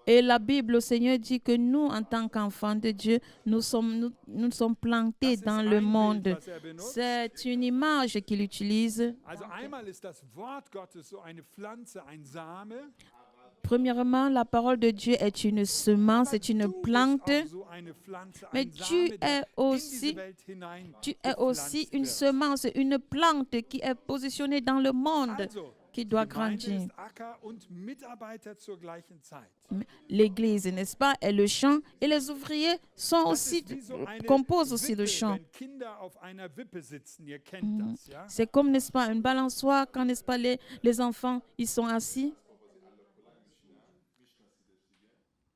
Et la Bible, le Seigneur dit que nous, en tant qu'enfants de Dieu, nous sommes plantés Das ist dans ein le Bild, monde. was benutzt. C'est une image qu'il utilise. Also einmal ist das Wort Gottes so eine Pflanze, ein Same. Premièrement, la parole de Dieu est une semence, c'est une Du bist plante. auch so eine Pflanze, Mais ein tu Same, der es in aussi, diese Welt hinein tu es aussi gepflanzt une wird. semence, une plante qui est positionnée dans le monde, Also, qui die doit Gemeinde grandir. ist Acker und Mitarbeiter zur gleichen Zeit. L'Église, n'est-ce pas, est le champ et les ouvriers sont Das aussi, ist wie so eine composent aussi le Wippe, champ. wenn Kinder auf einer Wippe sitzen, ihr kennt das, ja? C'est comme, n'est-ce pas, une balançoire quand, n'est-ce pas, les enfants, ils sont assis.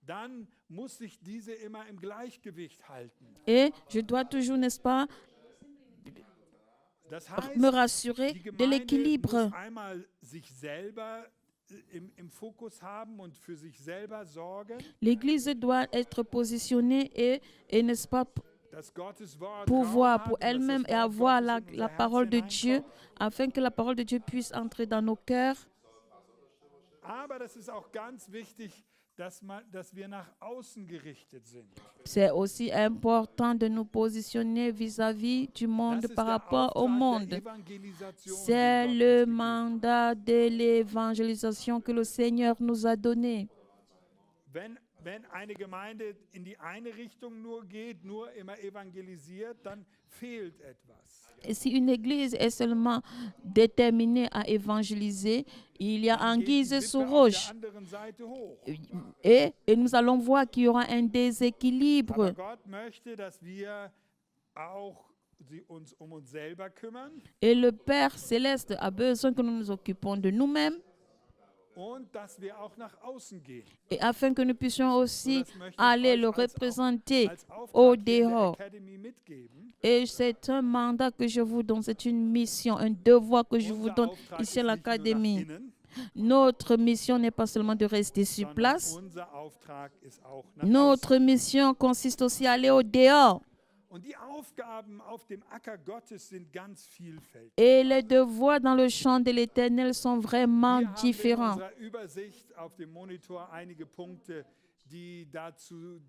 Dann muss sich diese immer im Gleichgewicht halten. Et je dois toujours, n'est-ce pas, Das heißt, me rassurer die de Gemeinde l'équilibre. muss einmal sich selber im Fokus haben und für sich selber sorgen, L'Église doit être positionnée et n'est-ce pas, dass Gottes Wort pouvoir Raum pour hat und dass elle-même das et Wort avoir Gottes in unser la Herz parole de Dieu, hineinkommt. afin que la parole de Dieu puisse entrer dans nos cœurs. Aber das ist auch ganz wichtig, dass wir nach außen gerichtet sind. C'est aussi important de nous positionner vis-à-vis du monde Das ist par der rapport au Auftrag der monde. Evangelisation, C'est den Gott le uns gegeben hat. mandat de l'évangélisation que le Seigneur nous a donné. Wenn eine Gemeinde in die eine Richtung nur geht, nur immer evangelisiert, dann fehlt etwas. Et si une église est seulement déterminée à évangéliser, il y a Dann geht die anguille Wippe sous auf roche. der anderen Seite hoch. Et nous allons voir qu'il y aura un Aber déséquilibre. Gott möchte, dass wir auch uns um uns selber kümmern Et le Père céleste a besoin que nous nous occupions de nous-mêmes und dass wir auch nach außen gehen. et afin que nous puissions aussi Und das möchte ich aller euch le als représenter Auftrag au hier in der dehors. Academy mitgeben. Et c'est un mandat que je vous donne, c'est une mission, un devoir que je vous Unser donne Auftrag ici à ist nicht nur nach l'académie. innen, Notre mission n'est pas seulement de rester sur sondern place. unser Auftrag ist auch nach außen. Notre mission consiste aussi à aller au dehors. Und die Aufgaben auf dem Acker Gottes sind ganz vielfältig. Et les devoirs dans le champ de l'Éternel sont vraiment Wir haben in différents. unserer Übersicht auf dem Monitor einige Punkte, die dazu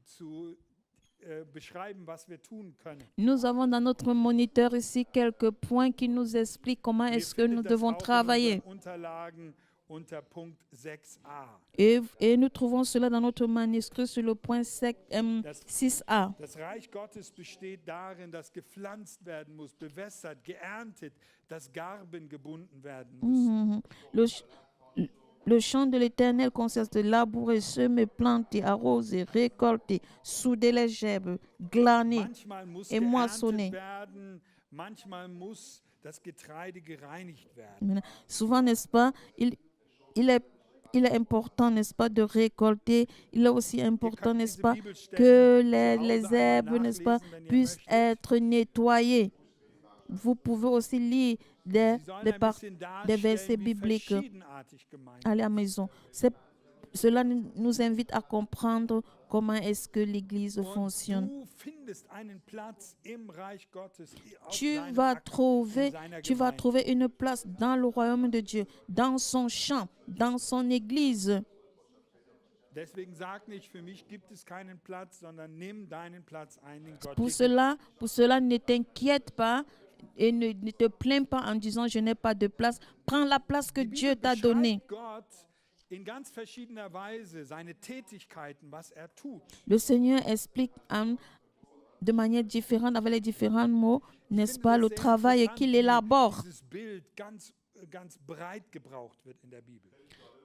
beschreiben, was wir tun können. Nous avons dans notre moniteur ici quelques points qui nous expliquent comment Ihr est-ce que nous findet das devons auch in travailler. unseren Unterlagen unter Punkt 6a. Et nous trouvons cela dans notre manuscrit sur le point 6a. Das Reich Gottes besteht darin, dass gepflanzt werden muss, bewässert, geerntet, dass Garben gebunden werden müssen. Le champ de l'Éternel consiste de labourer, semer, planter, arroser, récolter, souder les gerbes, glaner Manchmal muss et moissonner. geerntet werden, manchmal muss das Getreide gereinigt werden. Souvent, n'est-ce pas, il est important, n'est-ce pas, de récolter. Il est aussi important, n'est-ce pas, que les herbes, n'est-ce pas, puissent être nettoyées. Vous pouvez aussi lire des versets bibliques à la maison. Cela nous invite à comprendre comment est-ce que l'Église fonctionne. Tu vas trouver une place dans le royaume de Dieu, dans son champ, dans son Église. Pour cela, ne t'inquiète pas et ne te plains pas en disant je n'ai pas de place. Prends la place que Dieu t'a donnée. Le Seigneur explique de manière différente, avec les différents mots, n'est-ce pas, le travail qu'il élabore.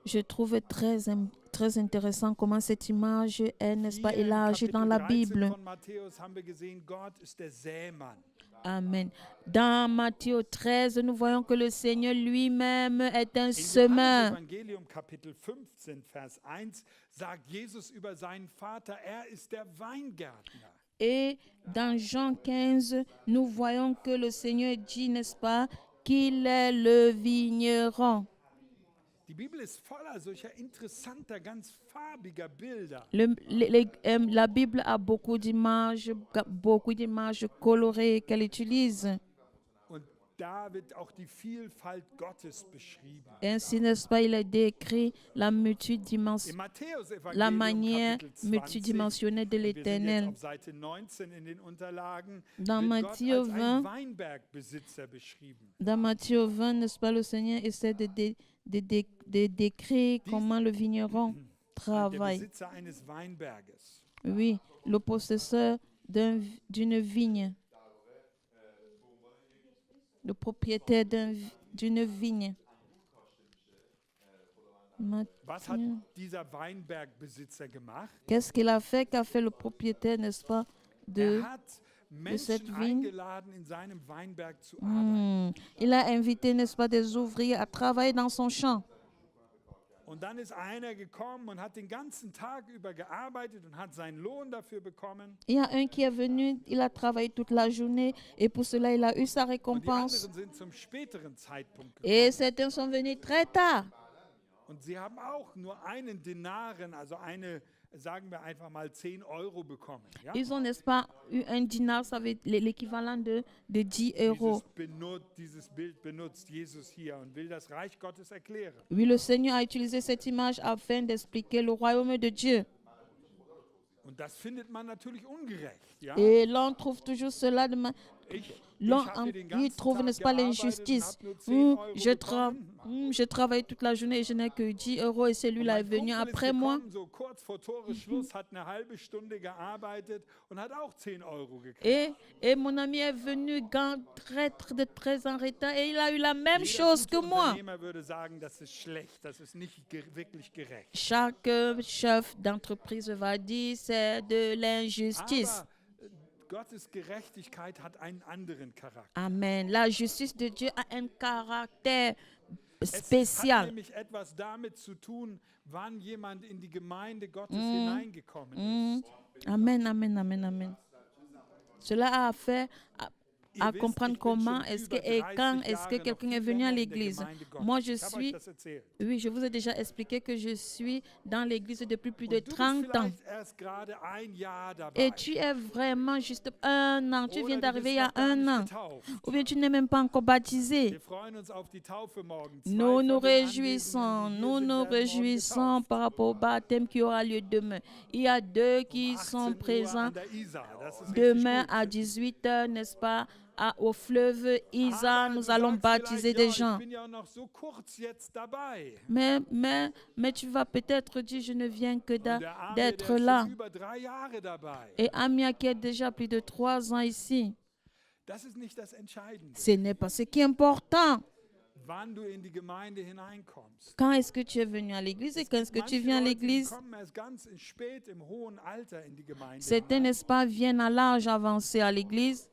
Je trouve très intéressant comment cette image est, n'est-ce pas, élargie dans la Bible. Amen. Dans Matthieu 13, nous voyons que le Seigneur lui-même est un semeur. Evangelium Kapitel 15 Vers 1 sagt Jesus über seinen Vater, ist der Weingärtner. Et dans Jean 15, nous voyons que le Seigneur dit, n'est-ce pas, qu'il est le vigneron. Die Bibel ist voller solcher interessanter, ganz farbiger Bilder. La Bible a beaucoup d'images colorées qu'elle utilise. Und da wird auch die Vielfalt Gottes beschrieben. Ainsi, n'est-ce pas, il est décrit la manière multidimensionnelle de l'Éternel. Dans Matthieu 20, n'est-ce pas, le Seigneur essaie de décrire comment le vigneron travaille. Oui, le possesseur d'une vigne. Le propriétaire d'une vigne. Was hat dieser Weinbergbesitzer gemacht? Qu'est-ce qu'il a fait, qu'a fait le propriétaire, n'est-ce pas, de cette Menschen vigne? eingeladen, in seinem Weinberg zu arbeiten. Il a invité, n'est-ce pas, des ouvriers à travailler dans son champ. Und dann ist einer gekommen und hat den ganzen Tag über gearbeitet und hat seinen Lohn dafür bekommen. Il y a un qui est venu, il a travaillé toute la journée et pour cela, il a eu sa Und die récompense. anderen sind zum späteren Zeitpunkt Et gekommen. certains sont venus très tard. Und sie haben auch nur einen Denaren, also sagen wir einfach mal 10 Euro bekommen. Ja? Ils ont, n'est-ce pas, eu un dinar, ça veut dire l'équivalent de 10 euros. Dieses Bild benutzt Jesus hier und will das Reich Gottes erklären. Oui, le Seigneur a utilisé cette image afin d'expliquer le royaume de Dieu. Und das findet man natürlich ungerecht. Ja? Et l'on trouve toujours cela de Ich habe den il ganzen trouve, Tag n'est-ce pas, gearbeitet und l'injustice. habe nur 10 Euro Je travaille toute la journée et je n'ai que 10 euros et celui-là est Mein venu Kumpel ist après moi. gekommen, so kurz vor Toresschluss, hat eine halbe Stunde gearbeitet und hat auch 10 Euro gekriegt. Et mon ami est venu très en retard et il a eu la même chose que moi. Unternehmer würde sagen, das ist schlecht, das ist nicht wirklich gerecht. Chaque chef d'entreprise va dire c'est de l'injustice. Aber Gottes Gerechtigkeit hat einen anderen Charakter. Amen. La justice de Dieu a un caractère Es hat spécial. nämlich etwas damit zu tun, wann jemand in die Gemeinde Gottes hineingekommen ist. Amen, amen, amen, amen. Cela a affaire à comprendre comment est-ce que et quand est-ce que quelqu'un est venu à l'église. Moi, oui, je vous ai déjà expliqué que je suis dans l'église depuis plus de 30 ans. Et tu es vraiment juste 1 an, tu viens d'arriver il y a 1 an. Ou bien tu n'es même pas encore baptisé. Nous nous réjouissons par rapport au baptême qui aura lieu demain. Il y a 2 qui sont présents demain à 18h, n'est-ce pas, au fleuve Isa, nous allons baptiser des gens. Mais tu vas peut-être dire, je ne viens que d'être là. Et Amia qui est déjà plus de 3 ans ici, ce n'est pas ce qui est important. Quand est-ce que tu es venu à l'église et quand est-ce que tu viens à l'église? Certains, n'est-ce pas, viennent à l'âge avancé à l'église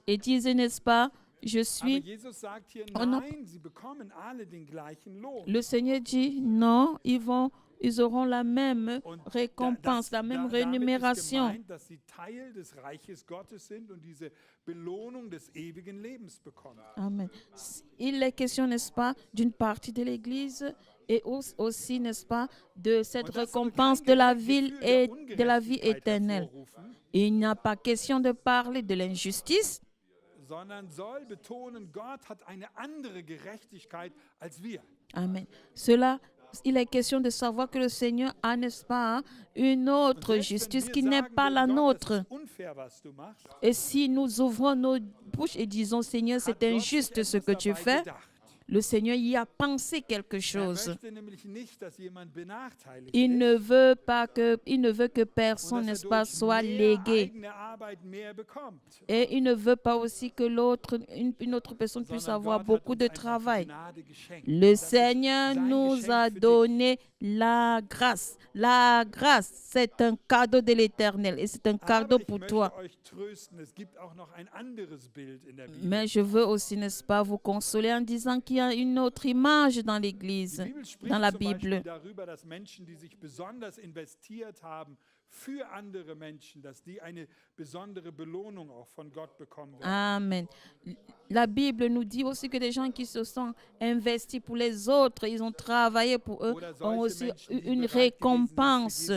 et disent, n'est-ce pas, je suis... Le Seigneur dit, non, ils auront la même récompense, la même rémunération. Amen. Il est question, n'est-ce pas, d'une partie de l'Église et aussi, n'est-ce pas, de cette récompense de la vie et de la vie éternelle. Il n'y a pas question de parler de l'injustice, amen. Il est question de savoir que le Seigneur a, n'est-ce pas, une autre justice qui n'est pas la nôtre. Et si nous ouvrons nos bouches et disons, Seigneur, c'est injuste ce que tu fais, le Seigneur y a pensé quelque chose. Il ne veut que personne, n'est-ce pas, soit légué. Et il ne veut pas aussi que une autre personne puisse avoir beaucoup de travail. Le Seigneur nous a donné la grâce. La grâce, c'est un cadeau de l'Éternel et c'est un cadeau pour toi. Mais je veux aussi, n'est-ce pas, vous consoler en disant qu'il y a une autre image dans l'Église, dans la Bible. Amen. La Bible nous dit aussi que des gens qui se sont investis pour les autres, ils ont travaillé pour eux, ont aussi eu une récompense.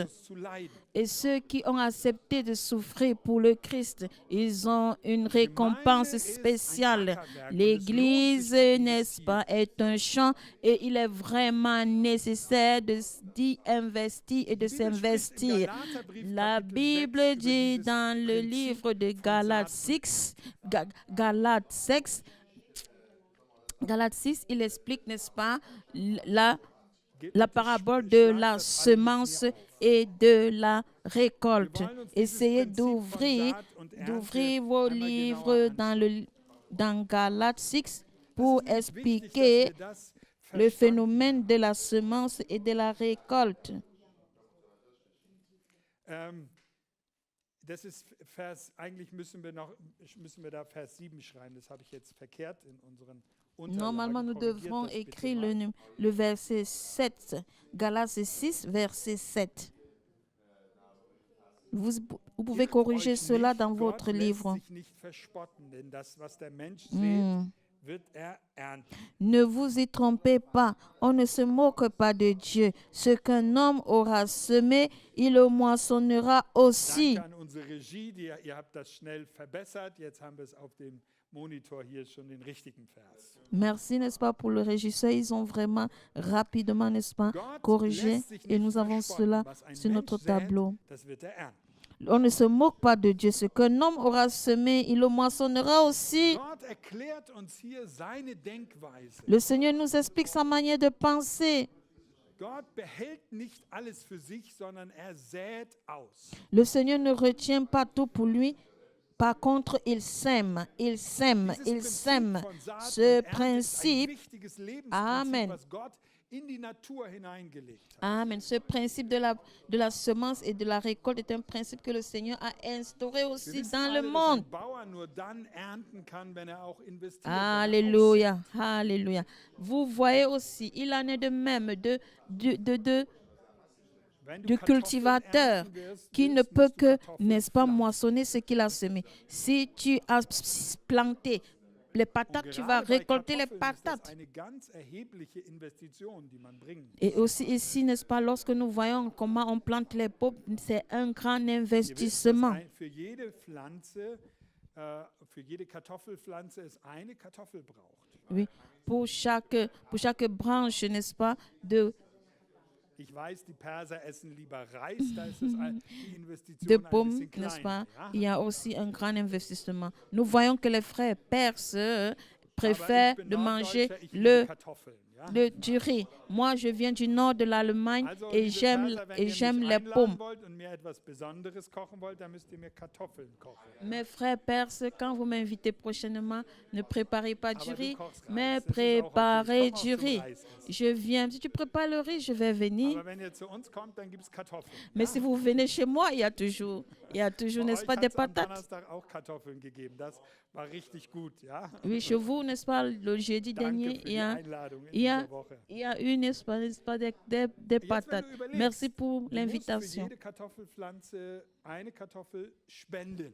Et ceux qui ont accepté de souffrir pour le Christ, ils ont une récompense spéciale. L'Église, n'est-ce pas, est un champ et il est vraiment nécessaire d'y investir et de s'investir. La Bible dit dans le livre de Galates 6, il explique, n'est-ce pas, la parabole de la semence et de la récolte. Essayez d'ouvrir vos livres dans Galates 6 pour expliquer le phénomène de la semence et de la récolte. Das ist Vers, eigentlich müssen wir da Vers 7 schreiben, das habe ich jetzt verkehrt in unseren Unterlagen. Normalement, nous devrons écrire le verset 7, Galates 6, verset 7. Vous pouvez corriger cela dans votre livre. Ne vous y trompez pas, on ne se moque pas de Dieu. Ce qu'un homme aura semé, il le moissonnera aussi. Merci, n'est-ce pas, pour le régisseur. Ils ont vraiment rapidement, n'est-ce pas, corrigé et nous avons cela sur notre tableau. On ne se moque pas de Dieu. Ce qu'un homme aura semé, il le moissonnera aussi. Le Seigneur nous explique sa manière de penser. Le Seigneur ne retient pas tout pour lui. Par contre, il sème, il sème, il sème. Ce principe, amen. Amen. Ce principe de la semence et de la récolte est un principe que le Seigneur a instauré aussi dans le monde. Alléluia. Alléluia. Vous voyez aussi, il en est de même du cultivateur qui ne peut que, n'est-ce pas, moissonner ce qu'il a semé. Si tu as planté les patates, tu vas récolter les patates. Et aussi ici, n'est-ce pas, lorsque nous voyons comment on plante les pots, c'est un grand investissement. Oui, pour chaque branche, n'est-ce pas, Ich weiß, die Perser essen lieber Reis, da ist das, die de Investition ein pommes, bisschen n'est-ce pas? kleiner. Ja? Il y a aussi un grand investissement. Nous voyons que les frères perses Aber préfèrent ich bin de manger Norddeutscher, ich liebe le Kartoffeln. Ja? du riz. Moi, je viens du nord de l'Allemagne Also, et liebe Perser, wenn ihr j'aime mich les einladen pommes. wollt und mir etwas Besonderes kochen wollt, dann müsst ihr mir Kartoffeln kochen. Mes frères perses, quand vous m'invitez prochainement, ne préparez pas du Aber du riz, kochst mais Reis, das ist auch okay. Ich préparez komme auch du zum riz. Reis essen. Je viens. Si tu prépares le riz, je vais venir. Aber wenn ihr zu uns kommt, dann gibt es Kartoffeln. Mais Ja? si vous venez chez moi, il y a toujours, Bei n'est-ce euch pas, hat des es am patates. Donnerstag auch Kartoffeln gegeben. Das war richtig gut. Ja? Oui, chez vous, n'est-ce pas, le jeudi Danke dernier, für die Einladung in il y a, dieser Woche. il y a eu, n'est-ce pas, des Jetzt, wenn patates. du überlegst, Merci pour du musst für l'invitation. jede Kartoffelpflanze eine Kartoffel spenden.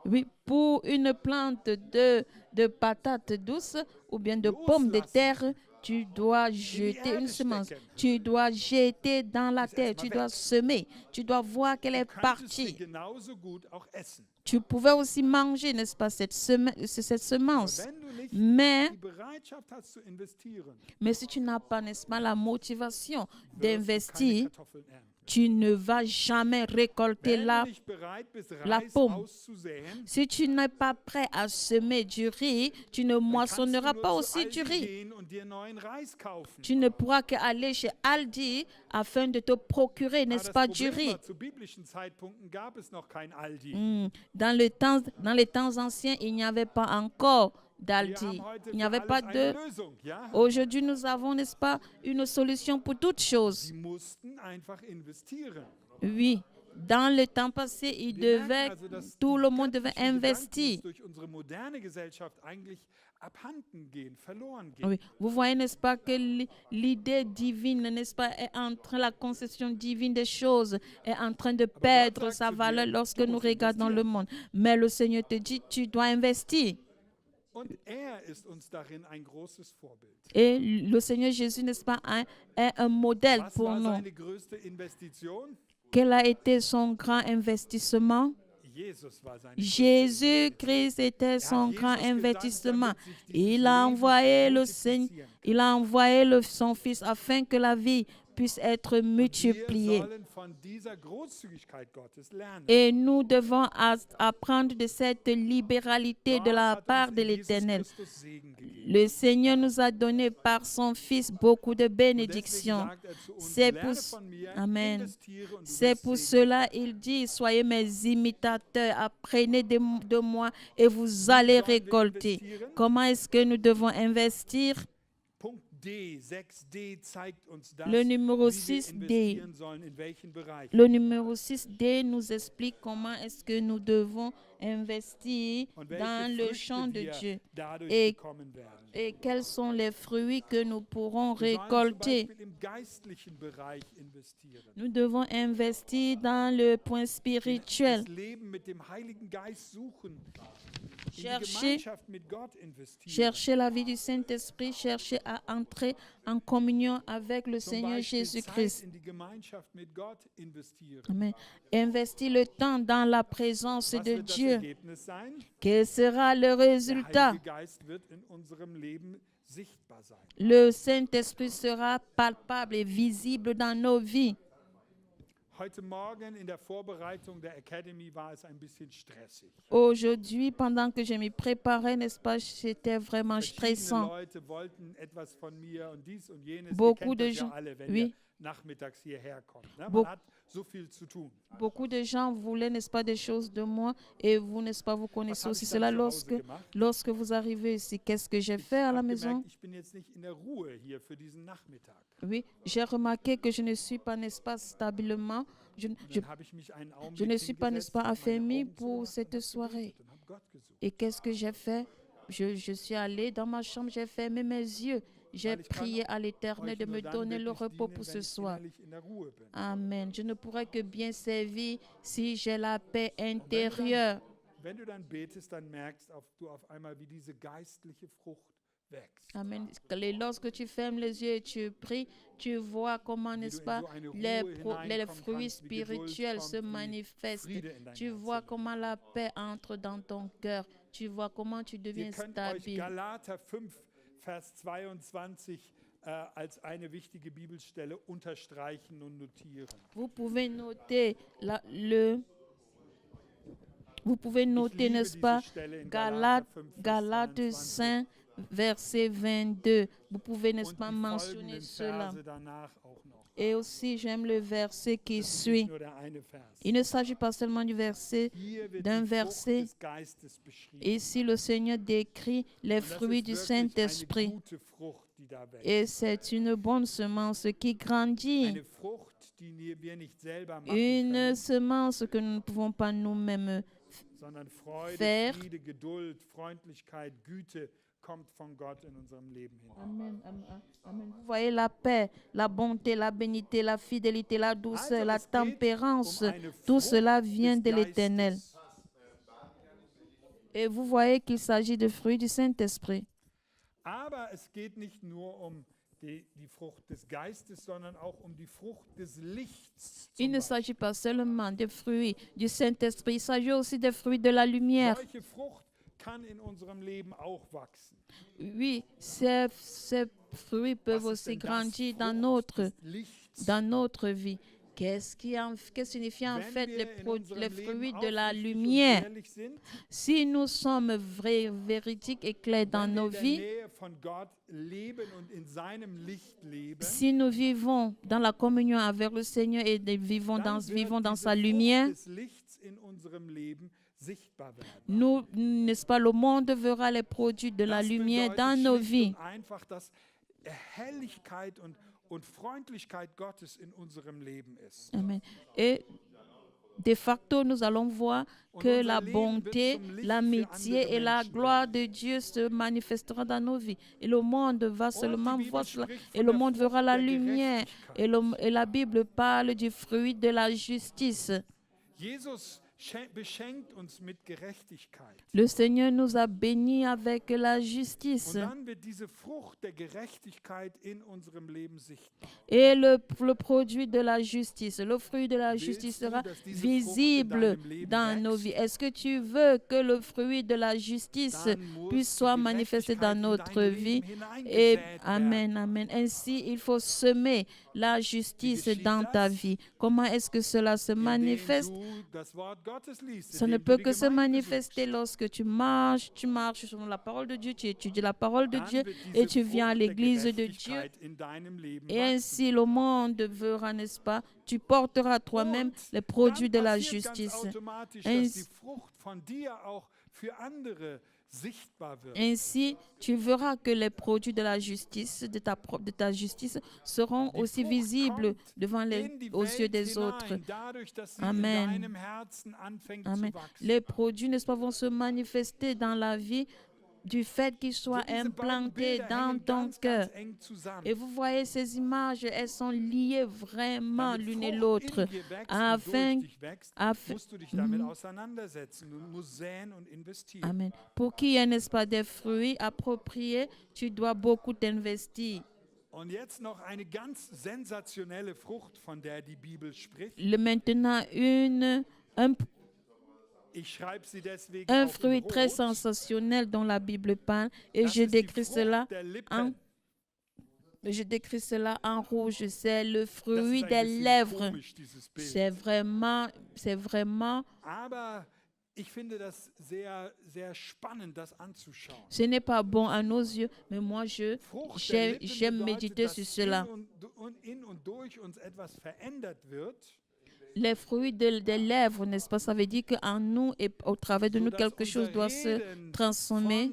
Oui, pour une plante de patates douces ou bien de pommes de terre, tu dois jeter une semence. Tu dois jeter dans la terre. Tu dois semer. Tu dois voir qu'elle est Du könntest sie partie. genauso gut auch essen. Tu pouvais aussi manger, n'est-ce pas, cette Aber semence. wenn du nicht Mais, die Bereitschaft hast zu investieren, mais si tu n'as pas, n'est-ce pas, la motivation wirst du keine d'investir, Kartoffeln ernten. tu ne vas jamais récolter Wenn la du nicht bereit bist, la Reis pomme. auszusäen, Si tu n'es pas prêt à semer du riz, tu ne dann kannst du moissonneras nur pas zu aussi du Aldi riz. gehen und dir neuen Reis kaufen. Tu ne pourras qu'aller chez Aldi afin de te procurer, Aber n'est-ce das pas, du Problem riz. war, zu biblischen Zeitpunkten gab es noch kein Aldi. Dans les temps anciens, il n'y avait pas encore Wir d'Aldi. haben heute Il n'y für avait pas alles de... eine Lösung. Ja? Aujourd'hui, nous avons, n'est-ce pas, une solution pour toutes choses. Sie mussten einfach investieren. Oui. Dans le temps passé, Wir merken devait, also, dass tout die le monde devait göttlichen Gedanken investir. uns durch unsere moderne Gesellschaft eigentlich abhanden gehen, verloren gehen. Oui, vous voyez, n'est-ce pas, que l'idée divine, n'est-ce pas, est en train, la conception divine des choses est en train de perdre sagt sa zu dir, valeur lorsque du nous musst regardons le investieren. monde. Mais le Seigneur te dit, tu dois investir. Und er ist uns darin ein großes Vorbild. Et le Seigneur Jésus, n'est-ce pas, est un modèle Was pour war nous. seine größte Investition? Quel a été son grand investissement? Jesus war seine größte Jésus-Christ était son grand investissement. Il a envoyé le Seigneur, il a envoyé son Fils afin que la vie puisse être Wir multipliée. sollen von dieser Großzügigkeit Gottes lernen. Et nous devons apprendre de cette libéralité de la Gott hat part uns de in Jesus l'Éternel. Christus Segen gegeben. Le Seigneur nous a donné par son Fils beaucoup de Und deswegen bénédictions. sagt er zu uns, C'est lerne pour- von mir, Amen. investiere und du C'est wirst pour Segen cela il dit, soyez mes imitateurs, apprenez de moi et vous allez récolter. Comment est-ce que nous devons investir? Punkt D, 6D zeigt uns das, Le numéro wie wir 6D. investieren sollen, in welchen Bereichen. Le numéro 6D nous explique comment est-ce que nous devons investir Und dans welche le Früchte champ de wir Dieu. dadurch Et- bekommen werden. Et quels sont les fruits que nous pourrons Wir sollen zum récolter? Beispiel im geistlichen Bereich investieren. Nous devons investir dans le point spirituel. Das Leben mit dem Heiligen Geist suchen. In die Chercher- Gemeinschaft mit Gott investieren. Chercher la vie du Saint-Esprit, chercher à entrer en communion avec le Zum Seigneur Beispiel Jésus-Christ. Zeit in die Gemeinschaft mit Gott investieren. Amen. Investir le temps dans la présence Was de wird das Dieu. Ergebnis sein? Quel sera le Der résultat? Heilige Geist wird in unserem Leben sichtbar sein. Le Saint-Esprit sera palpable et visible dans nos vies. Heute Morgen in der Vorbereitung der Academy war es ein bisschen stressig. Aujourd'hui, pendant que je m'y préparais, n'est-ce pas, c'était vraiment Verschiedene stressant. Leute wollten etwas von mir und dies und jenes. Ihr Beaucoup kennt de das ja gens- alle, wenn oui. ihr nachmittags hierher kommt. Ne? Beau- Man hat so viel zu tun. Beaucoup de gens voulaient, n'est-ce pas, des choses de moi et vous, n'est-ce pas, vous Was connaissez habe aussi ich cela dann zu Hause gemacht? lorsque vous arrivez ici. Qu'est-ce que j'ai Ich fait à la habe maison? gemerkt, ich bin jetzt nicht in der Ruhe hier für diesen Nachmittag. Oui, j'ai remarqué que je ne suis pas, n'est-ce pas, stabilement, je Dann habe ich mich einen Augenblick je ne suis pas, n'est-ce hingesetzt, pas, habe meine affermi Augen pour zugemacht cette und habe soirée. gebetet und habe Gott gesucht. Et qu'est-ce que j'ai fait? Je suis allé dans ma chambre, j'ai fermé mes yeux. J'ai Weil ich kann prié à l'Éternel Euch de nur me dann donner le wirklich repos dienen, pour wenn ce ich soir. innerlich in der Ruhe bin. Amen. Je ne pourrais que bien servir si j'ai la paix Und intérieure. wenn du dann betest, dann merkst du auf einmal, wie diese geistliche Frucht wächst. Amen. Et lorsque tu fermes les yeux et tu pries, tu vois comment, Wie n'est-ce du in pas, so eine les, Ruhe les hineinkommen fruits kannst, wie Geduld spirituels se kommt, wie manifestent. Friede in dein Tu Herz vois hineinkommt. comment la paix entre dans ton cœur. Tu vois comment tu Ihr deviens könnt euch stable. Galater 5, Vers 22 als eine wichtige Bibelstelle unterstreichen und notieren. Vous pouvez noter vous pouvez noter, liebe n'est-ce diese pas, Stelle in Galates, Galater 5, Vers Galates 22. 5, verset 22. Vous pouvez, n'est-ce Und pas, die mentionner folgenden cela. Verse danach auch noch. Et aussi, j'aime le verset qui Das ist suit. nicht nur der eine Vers. Il ne s'agit pas seulement du verset, Hier wird d'un die Frucht verset. des Geistes beschrieben. Ici, le Seigneur décrit les Und das fruits ist du wirklich eine Saint-Esprit. gute Frucht, die da wächst. Et c'est une bonne semence qui grandit. Eine Frucht, die wir nicht selber machen Une können, semence que nous ne pouvons pas nous-mêmes. sondern Freude, faire. Friede, Geduld, Freundlichkeit, Güte kommt von Gott in unserem Leben hin. Amen, amen, amen. Vous voyez la paix, la bonté, la bénité, la fidélité, la douceur, la Also, es geht tempérance. eine Tout Frucht cela vient des de l'Éternel. Geistes. Et vous voyez qu'il s'agit de fruits du Saint-Esprit. Aber es geht nicht nur um die Frucht des Geistes, sondern auch um die Frucht des Lichts. Il Zum ne Beispiel. s'agit pas seulement des fruits du Saint-Esprit, il s'agit aussi des fruits de la lumière. Solche Frucht kann in unserem Leben auch wachsen. Oui, ces fruits peuvent Was ist aussi denn das? grandir Frucht des Lichts. dans notre vie. Qu'est-ce qui signifie en Wenn fait wir in les unserem fruits Leben de la aufrichtig und lumière? ehrlich sind, Si nous sommes vrais, véridiques et clairs dans wenn wir nos in der vies, Nähe von Gott leben und in seinem Licht leben, si nous vivons dans la communion avec le Seigneur et vivons dann vivons wird dans diese sa Frucht lumière, des Lichts in unserem Leben sichtbar werden. nous, n'est-ce pas, le monde verra les produits de la Das lumière bedeutet dans nos schlicht vies. und einfach, dass Herrlichkeit und Freundlichkeit Gottes in unserem Leben ist. Amen. Et de facto, nous allons voir que unser la Leben bonté, wird zum Licht l'amitié für et la andere gloire Menschen de Dieu se manifestera dans nos vies. Et le monde va seulement Bibel voir cela. spricht Et von le der monde Frucht verra la der lumière. Gerechtigkeit. Et la Bible parle du fruit de la justice. Jesus beschenkt uns mit Gerechtigkeit. Le Seigneur nous a bénis avec la Und justice. dann wird diese Frucht der Gerechtigkeit in unserem Leben sichtbar. Et le produit de la justice, le fruit de la justice du, sera dass diese Frucht visible in deinem Leben dans nos wächst? vies. Est-ce que tu veux que le fruit de la justice Dann muss puisse die soit manifesté dans Gerechtigkeit in notre dein vie? Leben Et hineingesät werden. amen, amen. Ainsi, il faut semer la justice geschieht dans ta das? vie. Comment est-ce que cela se Indem manifeste? du das Wort Gottes liest, Ça ne indem peut du que die se Gemeinde manifester besuchst. lorsque tu marches selon la parole de Dieu, tu étudies la parole de Dann Dieu wird et diese tu viens à Frucht der l'église de Dieu. Gerechtigkeit in deinem Leben Et wachsen. ainsi, le monde verra, n'est-ce pas, tu porteras toi-même Und les produits de dann la passiert ganz justice. automatisch, Ainsi- dass die Frucht von dir auch für andere sichtbar wird. Ainsi, tu verras que les produits de la justice, de ta justice, seront Die aussi Frucht visibles kommt devant in die aux yeux Welt des autres. hinein, dadurch, dass sie Amen. in deinem Herzen anfängt Amen. zu wachsen. Les produits, n'est-ce pas, vont se manifester dans la vie du fait qu'ils soient Diese beiden implantés Bilder dans hängen ton ganz, cœur. ganz eng zusammen. Et vous voyez ces images, elles sont liées vraiment Damit l'une et Frucht l'autre. in dir wächst und Afin, durch dich wächst, afin, musst du dich damit auseinandersetzen. Du musst säen und investieren. Amen. Pour qu'il y ait, n'est-ce pas, des fruits appropriés, tu dois beaucoup t'investir. Und jetzt noch eine ganz sensationelle Frucht, von der die Bibel spricht. Maintenant, Ich schreibe sie deswegen un auch fruit in très Rot. sensationnel dont la Bible parle et Das je ist die décris Frucht cela der Lippen. en rouge. C'est le Das fruit ist ein des bisschen lèvres. komisch, dieses Bild. C'est vraiment, Aber ich finde das sehr, sehr spannend, das anzuschauen. ce n'est pas bon à nos yeux, mais moi Frucht der Lippen j'aime bedeutet, méditer dass sur cela. in und durch uns etwas verändert wird, Les fruits des lèvres, n'est-ce pas? Ça veut dire qu'en nous et au travers de nous, sodass quelque chose unser doit se Reden transformer.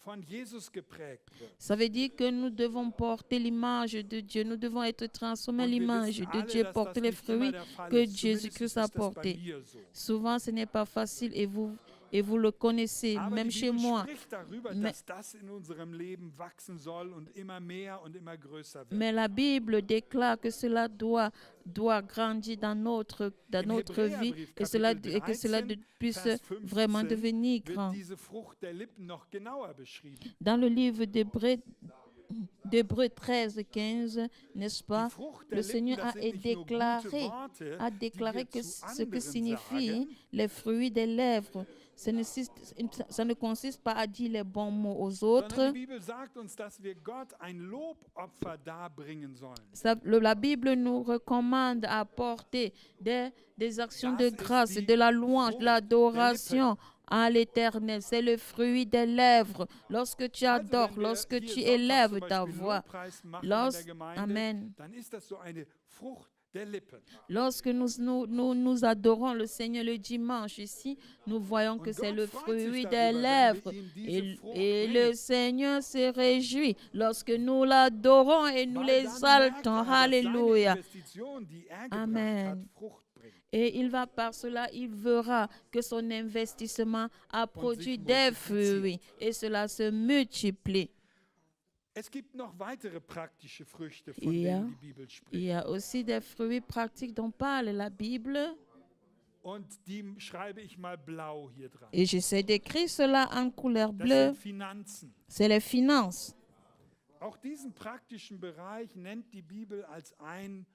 von Jesus geprägt wird. Ça veut dire que nous devons porter l'image de Dieu. Nous devons être transformés à Und wir l'image wissen de alle, Dieu, dass porter das les nicht immer fruits der Fall que ist. Jésus-Christ Zumindest a ist das bei portés. mir so. Souvent, ce n'est pas facile et vous le connaissez, Aber même die chez Bibel moi. spricht darüber, Mais- dass das in unserem Leben wachsen soll und immer mehr und immer größer wird. Mais la Bible déclare que cela doit grandir dans notre vie et que cela puisse Vers vraiment 15 devenir wird grand. diese Frucht der Lippen noch genauer beschrieben. Dans le livre d'Hébreux, d'Hébreux 13, 15, n'est-ce pas? Die Frucht Le der Seigneur Lippen, das a sind nicht nur gute déclaré, Worte, die wir que zu ce que anderen signifient sagen, les fruits des lèvres, ça ne consiste pas à dire les bons mots aux sondern die autres. Bibel sagt uns, dass wir Gott ein Lobopfer darbringen sollen. La Bible nous recommande à apporter des actions Das de ist grâce, die de la louange, de Frucht der Lippen. l'adoration à l'Éternel. C'est le fruit des lèvres. Lorsque tu Also adores, wenn wir lorsque hier tu Sonntag zum élèves ta Beispiel voix, Lobpreis machen in der Gemeinde, Amen. dann ist das so eine Frucht der Lippen. Lorsque nous adorons le Seigneur le dimanche ici, nous voyons que Und c'est Gott le freut sich fruit des darüber, wenn lèvres. wir ihm diese Frucht Et bringen. le Seigneur se réjouit lorsque nous l'adorons et nous Weil dann merkt l'exaltons. dass seine Alléluia. Investition, die er Amen. gebracht hat, Frucht bringt. Et il va par cela, il verra que son investissement a produit des fruits et cela se multiplie. Es gibt noch weitere praktische Früchte, von Ja. denen die Bibel Il spricht. y a aussi des fruits pratiques dont parle la Bible Und die schreibe ich mal blau hier dran. et j'essaie d'écrire cela en couleur Das bleue. sind Finanzen. C'est les finances. Auch diesen praktischen Bereich nennt die Bibel als eine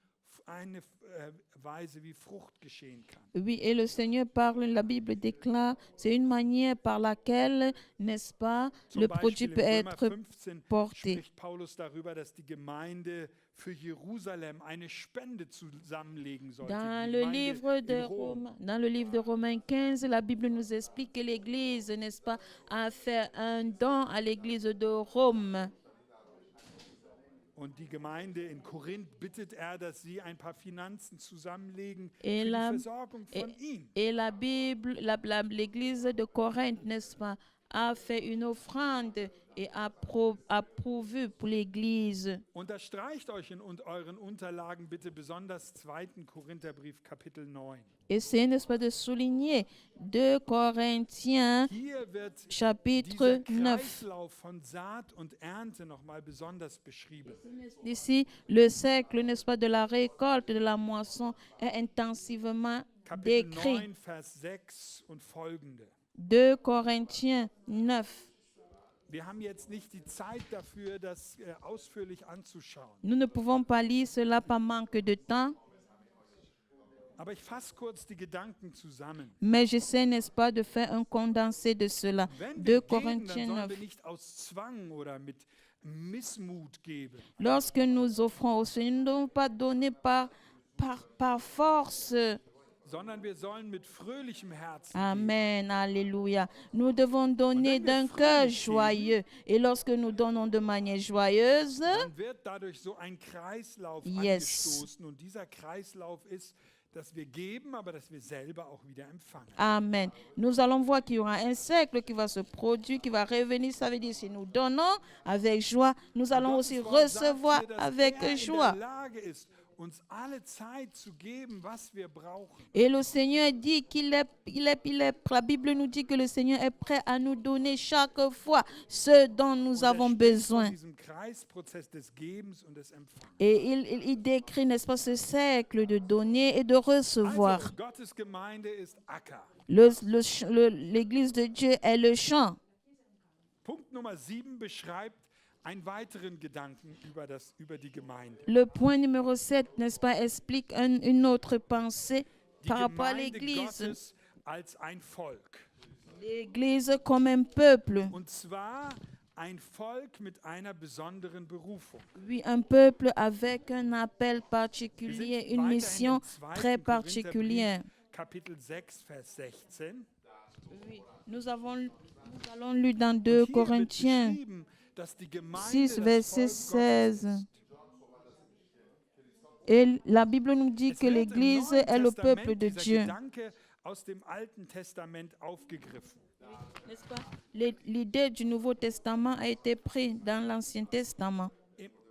Weise, wie Frucht geschehen kann. Oui, et le Seigneur parle, la Bible déclare, c'est une manière par laquelle, n'est-ce pas, Zum le produit Beispiel peut in Römer être 15 porté. spricht Paulus darüber, dass die Gemeinde für Jerusalem eine Spende zusammenlegen sollte. Dans Die le, Gemeinde livre de in Rom. Dans le livre de Romains 15, la Bible nous explique que l'Église, n'est-ce pas, a fait un don à l'Église de Rome. Und die Gemeinde in Korinth bittet er, dass sie ein paar Finanzen zusammenlegen Et für die la- Versorgung von ihm. Et la Bible, l'Église de Corinthe, n'est-ce pas, a fait une offrande et a pourvu pour l'Église. Unterstreicht euch in euren Unterlagen bitte besonders 2. Korintherbrief Kapitel 9. Essayez, n'est-ce pas, de souligner 2 Corinthiens Hier wird chapitre dieser 9. Kreislauf von Saat und Ernte nochmal besonders beschrieben. Ici, le cercle, n'est-ce pas, de la récolte, de la moisson est intensivement Kapitel décrit. 9, Vers 6 und folgende. 2 Corinthiens 9. Wir haben jetzt nicht die Zeit dafür, das ausführlich anzuschauen. Nous ne pouvons pas lire cela par manque de temps, Aber ich fasse kurz die Gedanken zusammen. mais j'essaie, n'est-ce pas, de faire un condensé de cela. Wenn 2 wir geben, dann Corinthiens sollen 9. wir nicht aus Zwang oder mit Missmut geben, Lorsque nous offrons au Seigneur, nous ne devons pas donner par force. sondern wir sollen mit fröhlichem Herzen geben. Amen, alléluia. Nous devons donner wenn wir d'un cœur fröhlich joyeux. Et lorsque nous donnons de manière joyeuse, Dann wird dadurch so ein Kreislauf Yes. angestoßen. Und dieser Kreislauf ist, dass wir geben, aber dass wir selber auch wieder empfangen. Amen. Nous allons voir qu'il y aura un cercle qui va se produire, qui va revenir. Ça veut dire si nous donnons avec joie, nous allons Gottes aussi Wort sagt recevoir hier, dass avec er in joie. der Lage ist, uns alle Zeit zu geben, was wir brauchen. Et le Seigneur dit la Bible nous dit que le Seigneur est prêt à nous donner chaque fois ce dont nous Und er avons spricht von besoin. diesem Kreisprozess des Gebens und des Empfangens. Et il décrit, n'est-ce pas, ce cercle de donner et de recevoir. Also, Gottes Gemeinde ist Acker. L'Église de Dieu est le champ. Punkt Nummer 7 beschreibt einen weiteren Gedanken über die Gemeinde. Le point numéro 7, n'est-ce pas, explique une autre pensée Die par rapport à Gemeinde l'Église. Gottes als ein Volk. L'Église comme un peuple. Und zwar ein Volk mit einer besonderen Berufung. Oui, un peuple avec un appel Wir particulier, sind une weiter mission in dem 2. très Korintherbrief, particulière. Kapitel 6, Vers 16. Oui, nous allons lire dans Und 2 hier wird Corinthiens beschrieben, dass die Gemeinde 6, das verset Volk Gottes 16. ist. Et la Bible nous dit Es que wird im l'Église Neuen est le Testament peuple de dieser Dieu. Gedanke aus dem Alten Testament aufgegriffen. N'est-ce pas? L'idée du Nouveau Testament a été prise dans l'Ancien Testament.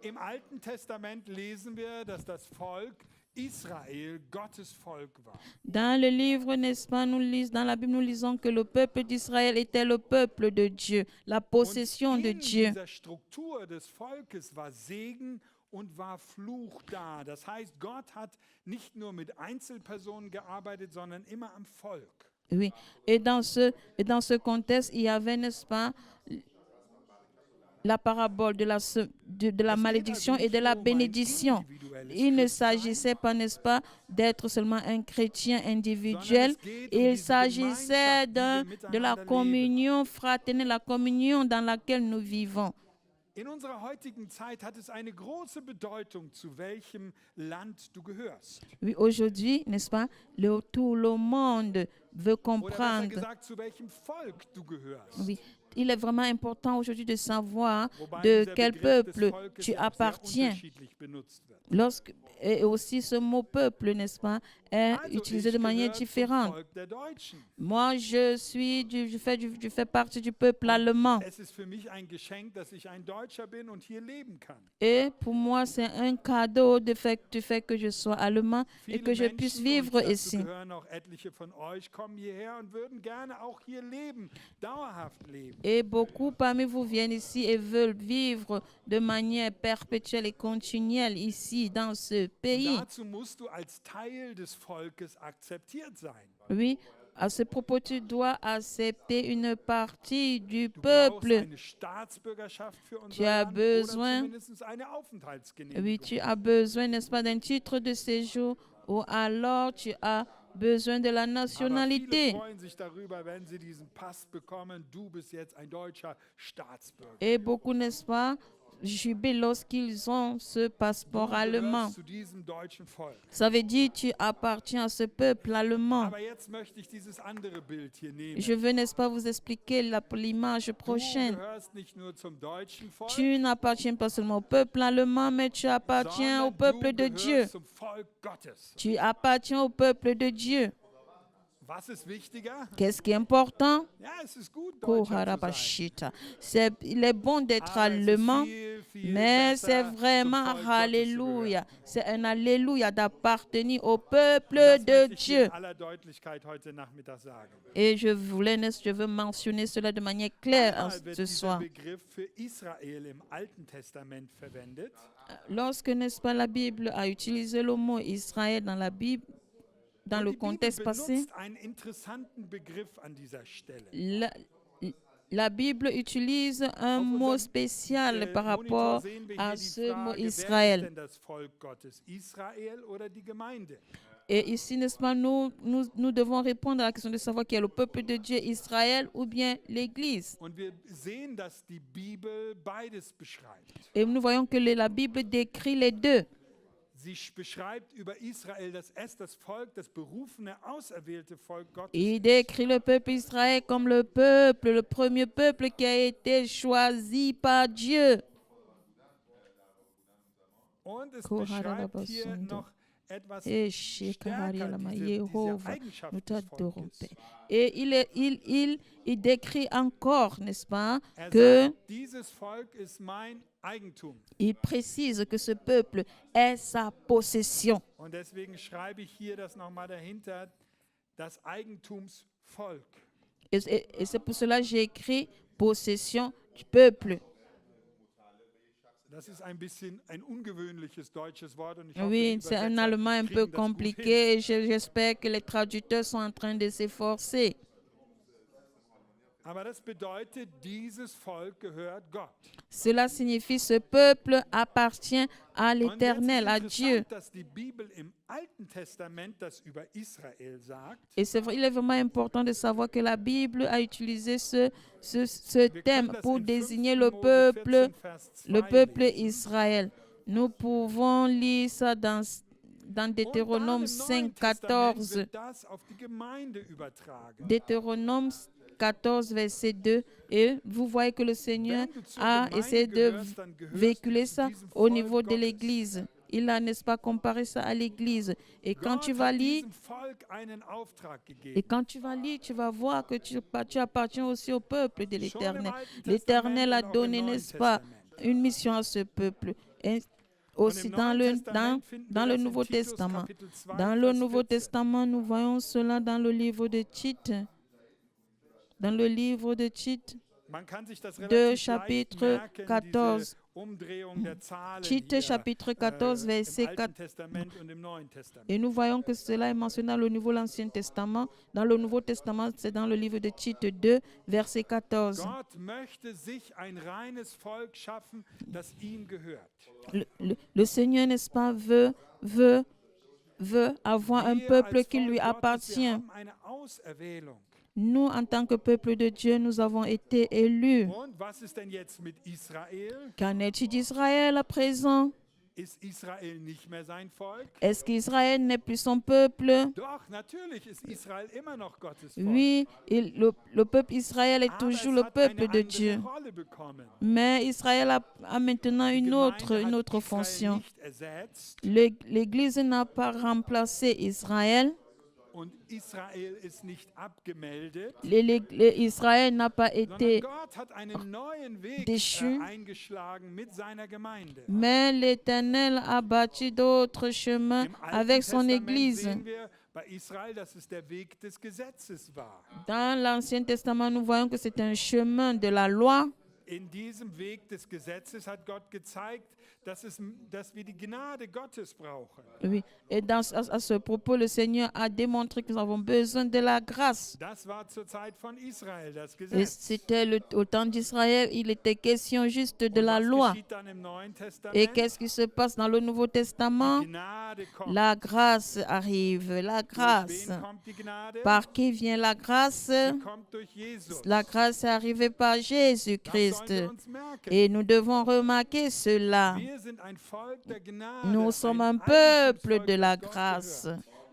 Im Alten Testament lesen wir, dass das Volk Israel Gottes Volk war. Dans le livre, n'est-ce pas, dans la Bible, nous lisons que le peuple d'Israël était le peuple de Dieu, la possession Und de in Dieu. dieser Struktur des Volkes war Segen und war Fluch da. Das heißt, Gott hat nicht nur mit Einzelpersonen gearbeitet, sondern immer am Volk. Oui. Et dans ce contexte, il y avait, n'est-ce pas, la parabole de la malédiction et de la bénédiction. Il ne s'agissait pas, n'est-ce pas, d'être seulement un chrétien individuel. Il s'agissait de la communion fraternelle, la communion dans laquelle nous vivons. In unserer heutigen Zeit hat es eine große Bedeutung, zu welchem Land du gehörst. Oui, aujourd'hui, n'est-ce pas, tout le monde veut Oder besser comprendre. gesagt, zu welchem Volk du gehörst. Oui, il est vraiment important aujourd'hui de savoir Wobei de dieser quel Begriff des peuple Volkes tu ja auch sehr appartiens. unterschiedlich benutzt wird. Et aussi ce mot peuple, n'est-ce pas, est Also, utilisé ich de manière gehöre zum différente. Volk der Deutschen. Moi, je fais partie du peuple allemand. Es ist für mich ein Geschenk, dass ich ein Deutscher bin und hier leben kann. Et pour moi, c'est un cadeau du fait que je sois allemand et Viele que je puisse Menschen, vivre und dazu ici. gehören auch etliche von euch, kommen hierher und würden gerne auch hier leben, dauerhaft leben. Et beaucoup parmi vous viennent ici et veulent vivre de manière perpétuelle et continuelle ici, dans ce Und pays. dazu musst du als Teil des Volkes akzeptiert sein. Oui, à ce propos, tu dois accepter une partie du Du brauchst peuple. eine Staatsbürgerschaft für unser Tu as Land besoin- oder zumindest eine Oui, Aufenthaltsgenehmigung. tu as besoin, n'est-ce pas, d'un titre de séjour ou alors tu as besoin de la Aber viele nationalité. freuen sich darüber, wenn sie diesen Pass bekommen. Du bist jetzt ein deutscher Staatsbürger. Et beaucoup, n'est-ce pas, jubilent lorsqu'ils ont ce passeport Du allemand. gehörst zu diesem deutschen Volk. Ça veut dire que tu appartiens à ce peuple allemand. Aber jetzt möchte ich dieses andere Bild hier nehmen. Je veux, n'est-ce pas, vous expliquer l'image Du prochaine. gehörst nicht nur zum deutschen Volk, Tu n'appartiens pas seulement au peuple allemand, mais tu appartiens au sondern peuple du de Dieu. gehörst zum Volk Gottes. Tu appartiens au peuple de Dieu. Was ist wichtiger? Qu'est-ce qui est important? Ja, es ist gut, Deutscher zu sein. Koharabashita. Il est bon d'être Aber es ist allemand, viel mais c'est besser, vraiment zum Volk Gottes zu alléluia. gehören. C'est un alléluia d'appartenir au peuple Das de möchte ich dir Dieu. in aller Deutlichkeit heute Nachmittag sagen. Et je veux mentionner cela de manière claire Einmal wird ce dieser soir. Begriff für Israel im Alten Testament verwendet. Lorsque, n'est-ce pas, la Bible a utilisé le mot Israël dans la Bible, dans Und le die Bibel contexte passé, benutzt einen interessanten Begriff an dieser Stelle. la Bible utilise un mot spécial par rapport Monitor sehen wir à hier die ce mot Frage, wer ist Israël. denn das Volk Gottes? Israel oder die Gemeinde? Et ici, n'est-ce pas, nous devons répondre à la question de savoir qui est le peuple de Dieu, Israël ou bien l'Église. Und wir sehen, dass die Bibel beides beschreibt. Et nous voyons que la Bible décrit les deux. Sie beschreibt über Israel, dass es das Volk, das berufene, auserwählte Volk Gottes Il ist. décrit le peuple Israël comme le peuple, le premier peuple qui a été choisi par Dieu. Und es Kohara beschreibt hier Labasunde. noch etwas Et stärker Shekaharialama, diese Jéhovah, Eigenschaft nous des t'adorons, Volkes. Père. Et il décrit encore, n'est-ce pas, Er que sagt, dieses Volk ist mein Eigentum. il précise que ce peuple est sa possession. Und deswegen schreibe ich hier das nochmal dahinter, das Eigentumsvolk. Et c'est pour cela que j'ai écrit possession du peuple. Das ist ein bisschen ein ungewöhnliches deutsches Wort und ich hoffe, Oui, die c'est un Übersetzer allemand un kriegen peu das gut hin. compliqué et j'espère que les traducteurs sont en train de s'efforcer. Aber das bedeutet, dieses Volk gehört Gott. Cela signifie ce peuple appartient à Und jetzt l'Éternel, à ist Dieu. interessant, dass die Bibel im Alten Testament das über Israel sagt. Et il est vraiment important de savoir que la Bible a utilisé ce Wir können thème das pour in désigner 5. le Mose peuple, 14, Vers 2 le peuple lesen. Israël. Nous pouvons lire ça dans Und dann Deutéronome im 5, Neuen 14. Testament wird das auf die Gemeinde übertragen. Deutéronome 14, verset 2. Et vous voyez que le Seigneur Wenn du zur a Gemeinde essayé de gehörst, dann gehörst véhiculer du zu ça diesem au Volk niveau de Gottes. l'Église. Il a, n'est-ce pas, comparé ça à l'Église. Et quand Gott tu vas hat lire, diesem Volk einen Auftrag et gegeben. quand tu vas lire, tu vas voir que tu appartiens aussi au peuple de Schon im l'Éternel. Alten L'Éternel a Testament und auch im donné, Neuen n'est-ce pas, Testament. une mission à ce peuple. Et aussi Und im dans Neuen le, Testament finden wir dans le das in Nouveau Titus Testament. Kapitel 2, Dans le Vers Nouveau 14. Testament, nous voyons cela dans le livre de Tite. Dans le livre de Tite, Man kann sich das 2 relativ leicht chapitre merken, 14. diese Tite chapitre 14, verset 4. Et nous voyons que cela est mentionné dans le Nouveau Testament. Dans le Nouveau Testament, c'est dans le livre de Tite 2, verset 14. Le Seigneur, n'est-ce pas, veut avoir un peuple qui lui appartient. Nous, en tant que peuple de Dieu, nous avons été élus. Qu'en est-il d'Israël à présent? Est-ce qu'Israël n'est plus son peuple? Oui, le peuple Israël est toujours le peuple de Dieu. Mais Israël a maintenant une autre fonction. L'Église n'a pas remplacé Israël. Israël n'a pas été déchu, mais l'Éternel a bâti d'autres chemins avec son Église. Dans l'Ancien Testament, nous voyons que c'est un chemin de la loi. In diesem Weg des Gesetzes hat Gott gezeigt, dass wir die Gnade Gottes brauchen. Oui, et à ce propos, le Seigneur a démontré que nous avons besoin de la grâce. Das war zur Zeit von Israel, das Et Gesetz. c'était au temps d'Israël, il était question juste de la loi. Et qu'est-ce qui se passe dans le Nouveau Testament? La grâce arrive, la grâce. Par qui vient la grâce? La grâce est arrivée par Jésus-Christ. Et nous devons remarquer cela. Nous sommes un peuple de la grâce,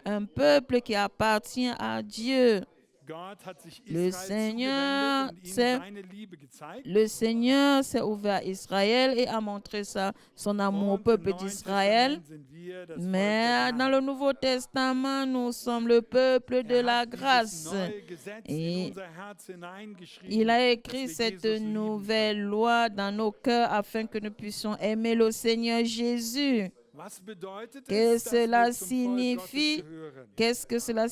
un peuple qui appartient à Dieu. Le Seigneur s'est ouvert à Israël et a montré son amour au peuple d'Israël. Mais dans le Nouveau Testament, nous sommes le peuple de la grâce. Et il a écrit cette nouvelle loi dans nos cœurs afin que nous puissions aimer le Seigneur Jésus. Qu'est-ce que cela signifie? Qu'est-ce que cela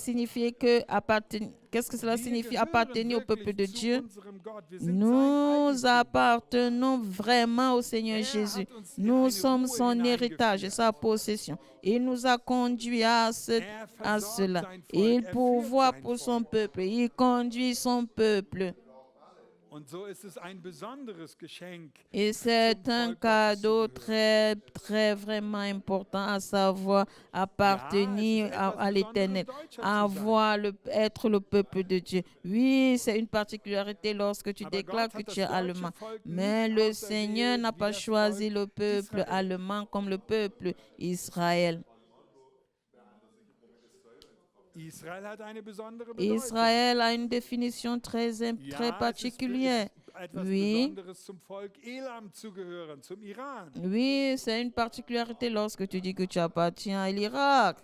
signifie appartenir au peuple de Dieu? Nous appartenons vraiment au Seigneur Jésus. Nous sommes son héritage et sa possession. Il nous a conduits à cela. Il pourvoit pour son peuple. Il conduit son peuple. Et c'est un cadeau très, très vraiment important, à savoir appartenir à l'Éternel, être le peuple de Dieu. Oui, c'est une particularité lorsque tu déclares que tu es allemand. Mais le Seigneur n'a pas choisi le peuple allemand comme le peuple Israël. Israël a une définition très particulière. Oui, c'est une particularité lorsque tu dis que tu appartiens à l'Irak.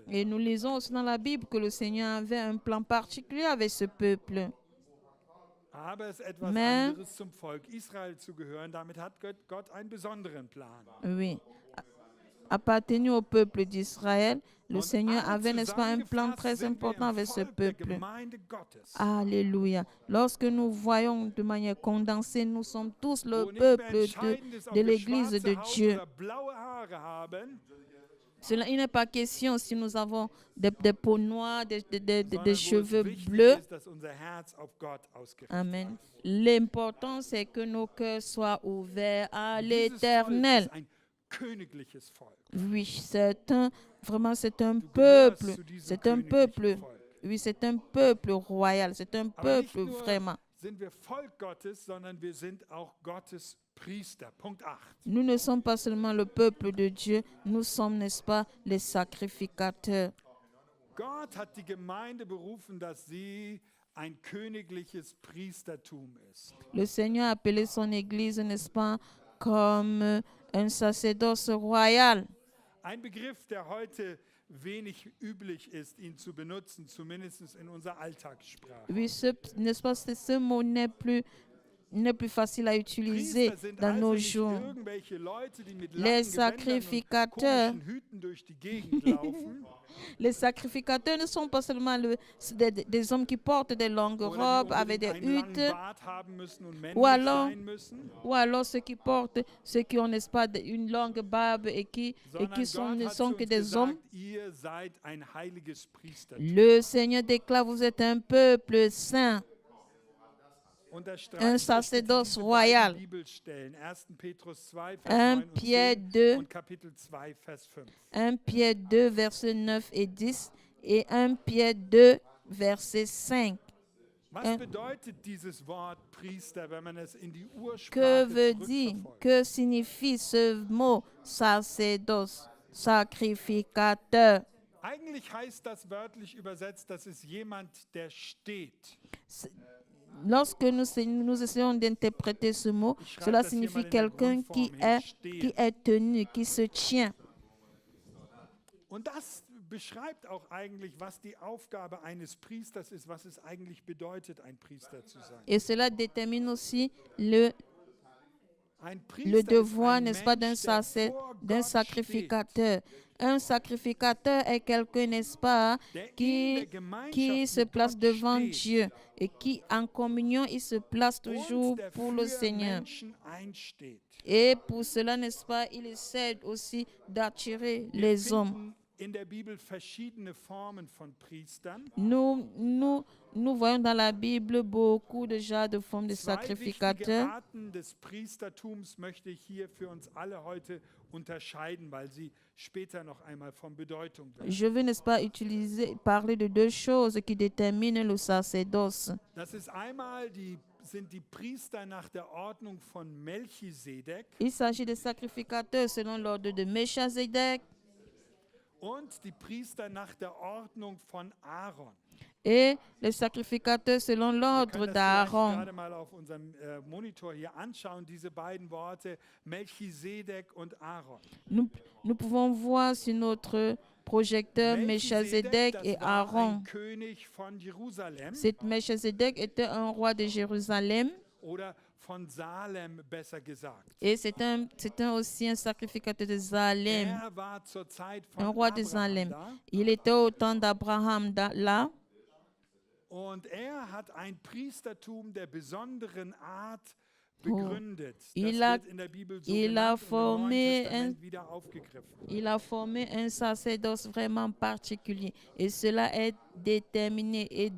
Et nous lisons aussi dans la Bible que le Seigneur avait un plan particulier avec ce peuple. Mais, oui, appartenir au peuple d'Israël, le Seigneur avait, n'est-ce pas, un plan très important avec ce peuple. Alléluia. Lorsque nous voyons de manière condensée, nous sommes tous le peuple de l'Église de Dieu. Il n'est pas question si nous avons des peaux noires, des cheveux bleus. Amen. L'important, c'est que nos cœurs soient ouverts à l'Éternel. Oui, c'est un peuple. C'est un peuple. Oui, c'est un peuple royal. C'est un peuple vraiment. Nous ne sommes pas seulement le peuple de Dieu, nous sommes, n'est-ce pas, les sacrificateurs. Le Seigneur a appelé son Église, n'est-ce pas, comme un sacerdoce royal. Ein Begriff, der heute wenig üblich ist, ihn zu benutzen, zumindest in unserer Alltagssprache. Oui, n'est-ce pas, ce mot n'est plus n'est plus facile à utiliser Priester sind dans also nos nicht jours. irgendwelche Leute, die mit Les langen Gewändern und sacrificateurs, komischen Hüten durch die Gegend laufen les sacrificateurs ne sont pas seulement des hommes qui portent des longues oder die robes avec unbedingt des einen langen huttes, Bart haben müssen und ou männlich alors, sein müssen, ou alors ceux qui ont, n'est-ce pas, une longue barbe et qui sondern ne Gott hat sont zu que uns des hommes. gesagt, ihr seid ein heiliges Priestertum. Le Seigneur déclare, vous êtes un peuple saint, un Unterstreicht euch bitte sacerdoce diese royal. beiden Bibelstellen, 1. Petrus 2, Vers 1 9 und Pierre 10 2, und Kapitel 2, Vers 5. 1 Pierre 2, versets 9 et 10 et 1 Pierre 2, verset 5. Was bedeutet dieses Wort Priester, wenn man es in die Que Ursprache veut dire, zurückverfolgt? que signifie ce mot sacerdoce, sacrificateur? Eigentlich heißt das wörtlich übersetzt, das ist jemand, der steht. Lorsque nous essayons d'interpréter ce mot, Ich schreibe cela das hier mal signifie in der quelqu'un Grundform hin, qui stehen. est tenu, qui se tient. Und das beschreibt auch eigentlich, was die Aufgabe eines Priesters ist, was es eigentlich bedeutet, ein Priester zu sein. Et cela détermine aussi le Ein le Priester ist devoir, ein n'est-ce pas, Mensch, der vor d'un Gott sacrificateur. Un sacrificateur est quelqu'un, n'est-ce pas, steht, der in der qui Gemeinschaft se mit place Gott devant steht Dieu et qui, en communion, il se place toujours und der pour le für Seigneur. Menschen einsteht. Et pour cela, n'est-ce pas, il essaie aussi d'attirer les Wir hommes. finden in der Bibel verschiedene Formen von Priestern. Nous voyons dans la Bible beaucoup déjà de formes de Zwei wichtige sacrificateurs. Arten des Priestertums möchte ich hier für uns alle heute unterscheiden, weil sie später noch einmal von Bedeutung werden. Je veux, n'est-ce pas, parler de deux choses qui déterminent le sacerdoce. Das ist einmal sind die Priester nach der Ordnung von Melchisedek Il s'agit des sacrificateurs selon l'ordre de Melchizedek und die Priester nach der Ordnung von Aaron. et les sacrificateurs selon Wir l'ordre können das vielleicht d'Aaron. gerade mal auf unserem Monitor hier anschauen, diese beiden Worte, Melchisedek und Aaron. Nous pouvons voir sur notre projecteur Melchizedek et das war Aaron. ein König von Jerusalem Melchizedek était un roi de Jérusalem oder von Salem besser gesagt. et c'est aussi un sacrificateur de Salem, Er war zur Zeit un von roi de Abraham Salem. da Il était au temps d'Abraham là. und er hat ein Priestertum der besonderen Art begründet. Das Il a- wird in der Bibel so il a genannt und im Neuen formé Testament wieder aufgegriffen. Il a formé un sacerdoce vraiment particulier et cela est déterminé et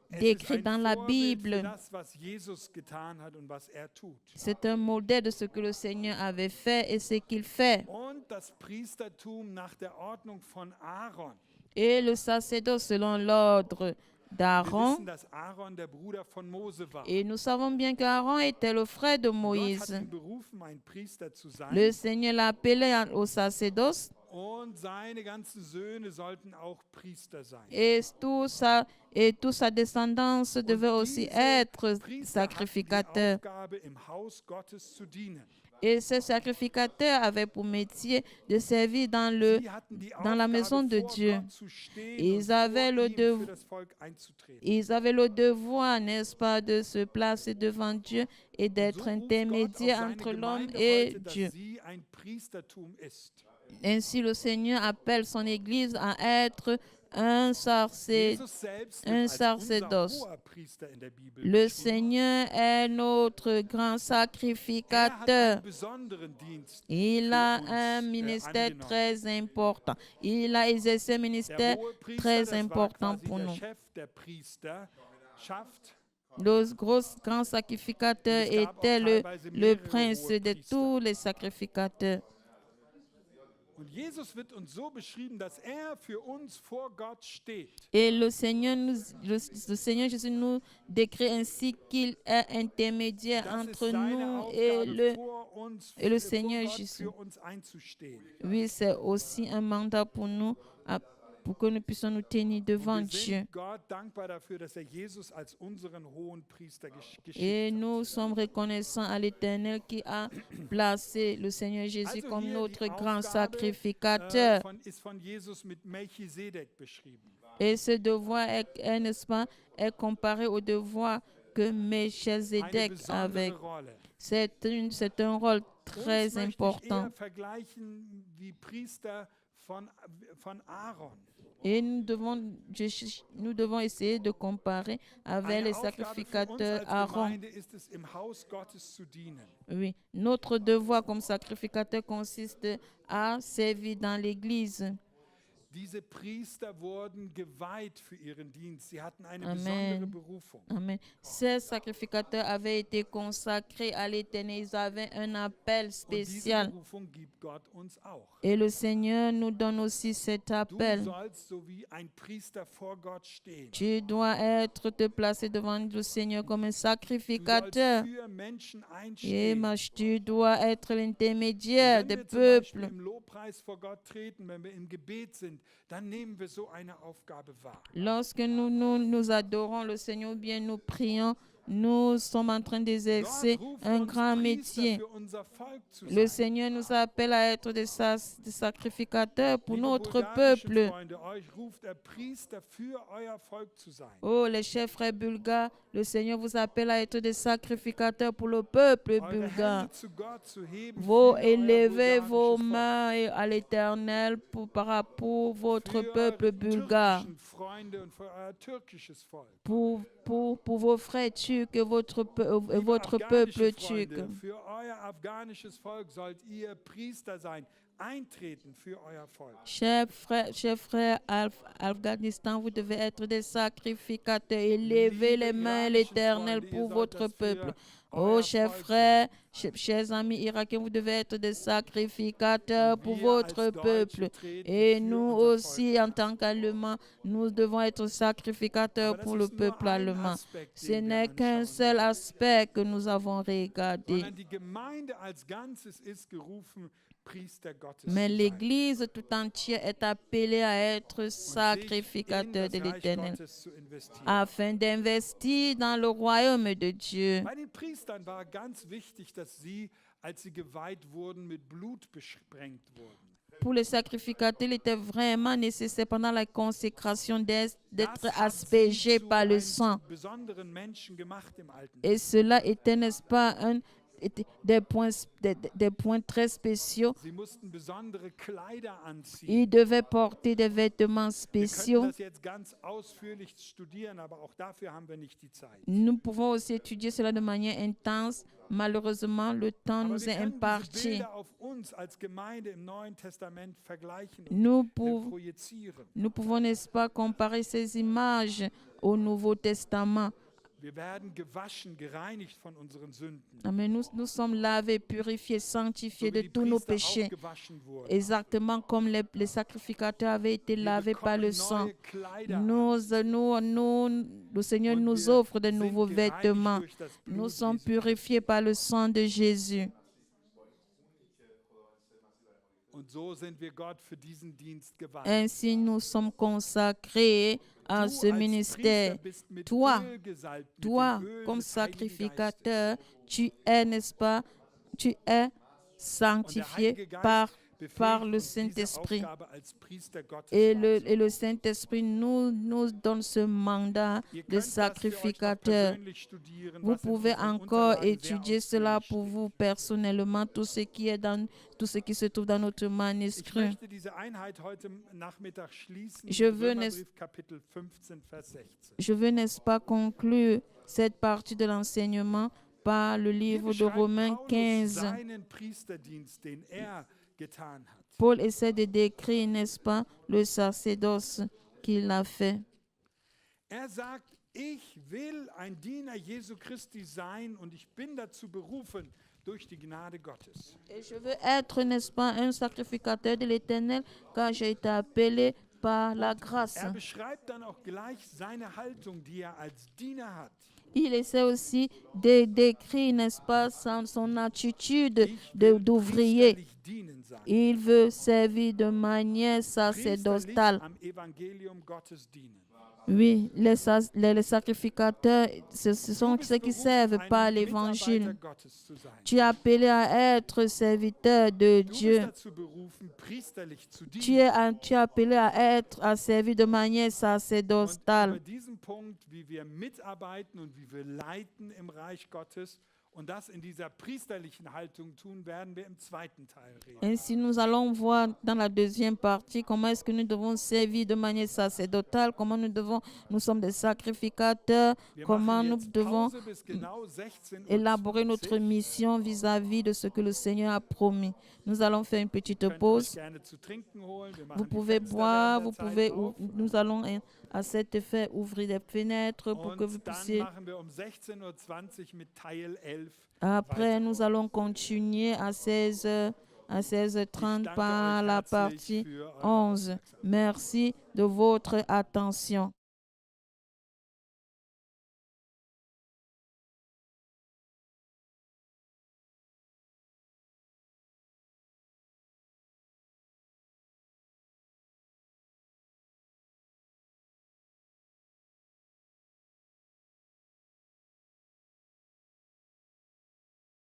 Es ist décrit ein dans la Vorbild für Bible. das, was Jesus getan hat und was er tut. C'est un modèle de ce que le Seigneur avait fait et ce qu'il fait. Und das Priestertum nach der Ordnung von Aaron. Et le sacerdoce selon l'ordre Wir d'Aaron. wissen, dass Aaron der Bruder von Mose war. Et nous savons bien qu'Aaron était le frère de Gott hat Moïse. ihn berufen, ein Priester zu sein. Le Seigneur l'a appelé au sacerdoce Und seine ganzen Söhne sollten auch Priester sein. et toute sa descendance devait aussi être Priester hatten die sacrificateur. Aufgabe, im Haus Gottes zu dienen. Et ces sacrificateurs avaient pour métier de servir Sie hatten die dans la Aufgabe, maison de vor Dieu. Gott zu stehen Ils und avaient vor le ihm dev- für das Volk einzutreten. Ils avaient le devoir, n'est-ce pas, de se placer devant Dieu et So d'être ruft Gott intermédiaire auch seine entre l'homme Gemeinde et heute, dass Dieu. sie ein Priestertum ist. Ainsi, le Seigneur appelle son Église à être un Jesus selbst un wird als unser sacerdoce. hoher Priester in der Bibel Le beschrieben. Seigneur est notre grand Er hat sacrificateur. einen besonderen Dienst Il für a uns, un ministère angenommen. très important. Il a exercé un Der ministère Hohepriester, très das war important quasi pour der nous. Chef der Priesterschaft. Le grand sacrificateur Es gab auch était teilweise le mehrere prince de Hohepriester. tous les sacrificateurs. Und Jesus wird uns so beschrieben, dass er für uns vor Gott steht. Et le Seigneur Jésus nous décrit ainsi qu'il est intermédiaire Das ist entre seine nous Aufgabe, vor uns, et le vor Seigneur Gott Jésus. für uns einzustehen. Oui, c'est aussi un mandat pour nous, pour que nous puissions nous tenir devant Und wir Dieu. sind Gott dankbar dafür, dass er Jesus als unseren hohen Priester geschickt Et hat. nous sommes reconnaissants à l'Éternel qui a placé le Seigneur Jésus Also comme hier notre die grand Aufgabe, sacrificateur. ist von Jesus mit Melchisedek beschrieben. Et ce devoir n'est-ce pas, est comparé au devoir que Melchizedek avait. C'est un rôle très important. Et nous devons essayer de comparer avec les sacrificateurs Aaron. Oui, notre devoir comme sacrificateur consiste à servir dans l'Église. Diese Priester wurden geweiht für ihren Dienst. Sie hatten eine besondere Berufung. Amen. Ces sacrificateurs avaient été consacrés à l'Éternel. Ils avaient un appel spécial. Und diese Berufung gibt Gott uns auch. Et le Seigneur nous donne aussi cet appel. Du sollst so wie ein Priester vor Gott stehen. Tu dois te placer devant le Seigneur comme un sacrificateur. Für Menschen einstehen. Et tu dois être l'intermédiaire des peuples. Wenn wir zum Beispiel im Lobpreis vor Gott treten, wenn wir im Gebet sind, dann nehmen wir so eine Aufgabe wahr. Lorsque nous adorons le Seigneur, bien nous prions, nous sommes en train d'exercer un grand métier. Le Seigneur nous appelle à être des sacrificateurs pour notre peuple. Oh, les chers frères bulgares, le Seigneur vous appelle à être des sacrificateurs pour le peuple bulgare. Vous élevez vos mains à l'Éternel pour votre peuple bulgare. Pour vos frères turcs et votre peuple turc. Chers frères Afghanistan, vous devez être des sacrificateurs. Élevez les mains à l'Éternel pour votre peuple. Oh, chers frères, chers amis irakiens, vous devez être des sacrificateurs pour votre peuple. Et nous aussi, en tant qu'Allemands, nous devons être sacrificateurs pour le peuple allemand. Ce n'est qu'un seul aspect que nous avons regardé. Mais l'Église tout entière est appelée à être sacrificateur de l'Éternel afin d'investir dans le royaume de Dieu. Bei den Priestern war ganz wichtig, dass sie, als sie geweiht wurden, mit Blut besprengt wurden. Pour les sacrificateurs, il était vraiment nécessaire pendant la consécration d'être aspergés par le sang. Et cela était, n'est-ce pas, des points très spéciaux. Ils devaient porter des vêtements spéciaux. Nous pouvons aussi étudier cela de manière intense. Malheureusement, le temps nous est imparti. Nous pouvons, n'est-ce pas, comparer ces images au Nouveau Testament. Amen. Nous sommes lavés, purifiés, sanctifiés de tous nos péchés. Exactement comme les sacrificateurs avaient été lavés par le sang. Le Seigneur nous offre de nouveaux vêtements. Nous sommes purifiés par le sang de Jésus. Ainsi, nous sommes consacrés à ce ministère. Toi, comme sacrificateur, tu es, n'est-ce pas, tu es sanctifié par le Saint-Esprit. Et le Saint-Esprit nous donne ce mandat de sacrificateur. Vous pouvez encore étudier cela pour vous personnellement, tout ce qui se trouve dans notre manuscrit. Je veux, n'est-ce pas, conclure cette partie de l'enseignement par le livre de Romains 15. Paul essaie de décrire, n'est-ce pas, le sacerdoce qu'il a fait. Sagt, ich will ein Diener Jesu Christi sein und ich bin dazu berufen durch die Gnade Gottes. Et je veux être, n'est-ce pas, un sacrificateur de l'Éternel car j'ai été appelé par la grâce. Beschreibt dann auch gleich seine Haltung, die als Diener hat. Il essaie aussi de décrire, n'est-ce pas, son attitude d'ouvrier. Il veut servir de manière sacerdotale. Oui, les sacrificateurs, ce sont ceux qui servent par l'évangile. Tu es appelé à être serviteur de Dieu. Tu es appelé à servir de manière sacerdotale. Und das in dieser priesterlichen Haltung tun, werden wir im zweiten Teil reden. Ainsi, nous allons voir dans la deuxième partie comment est-ce que nous devons servir de manière sacerdotale, comment nous sommes des sacrificateurs, comment nous devons élaborer notre mission vis-à-vis de ce que le Seigneur a promis. Nous allons faire une petite pause. Vous pouvez boire, nous allons à cet effet ouvrir des fenêtres pour que vous puissiez. Après, nous allons continuer à 16h30 par la partie 11. Merci de votre attention.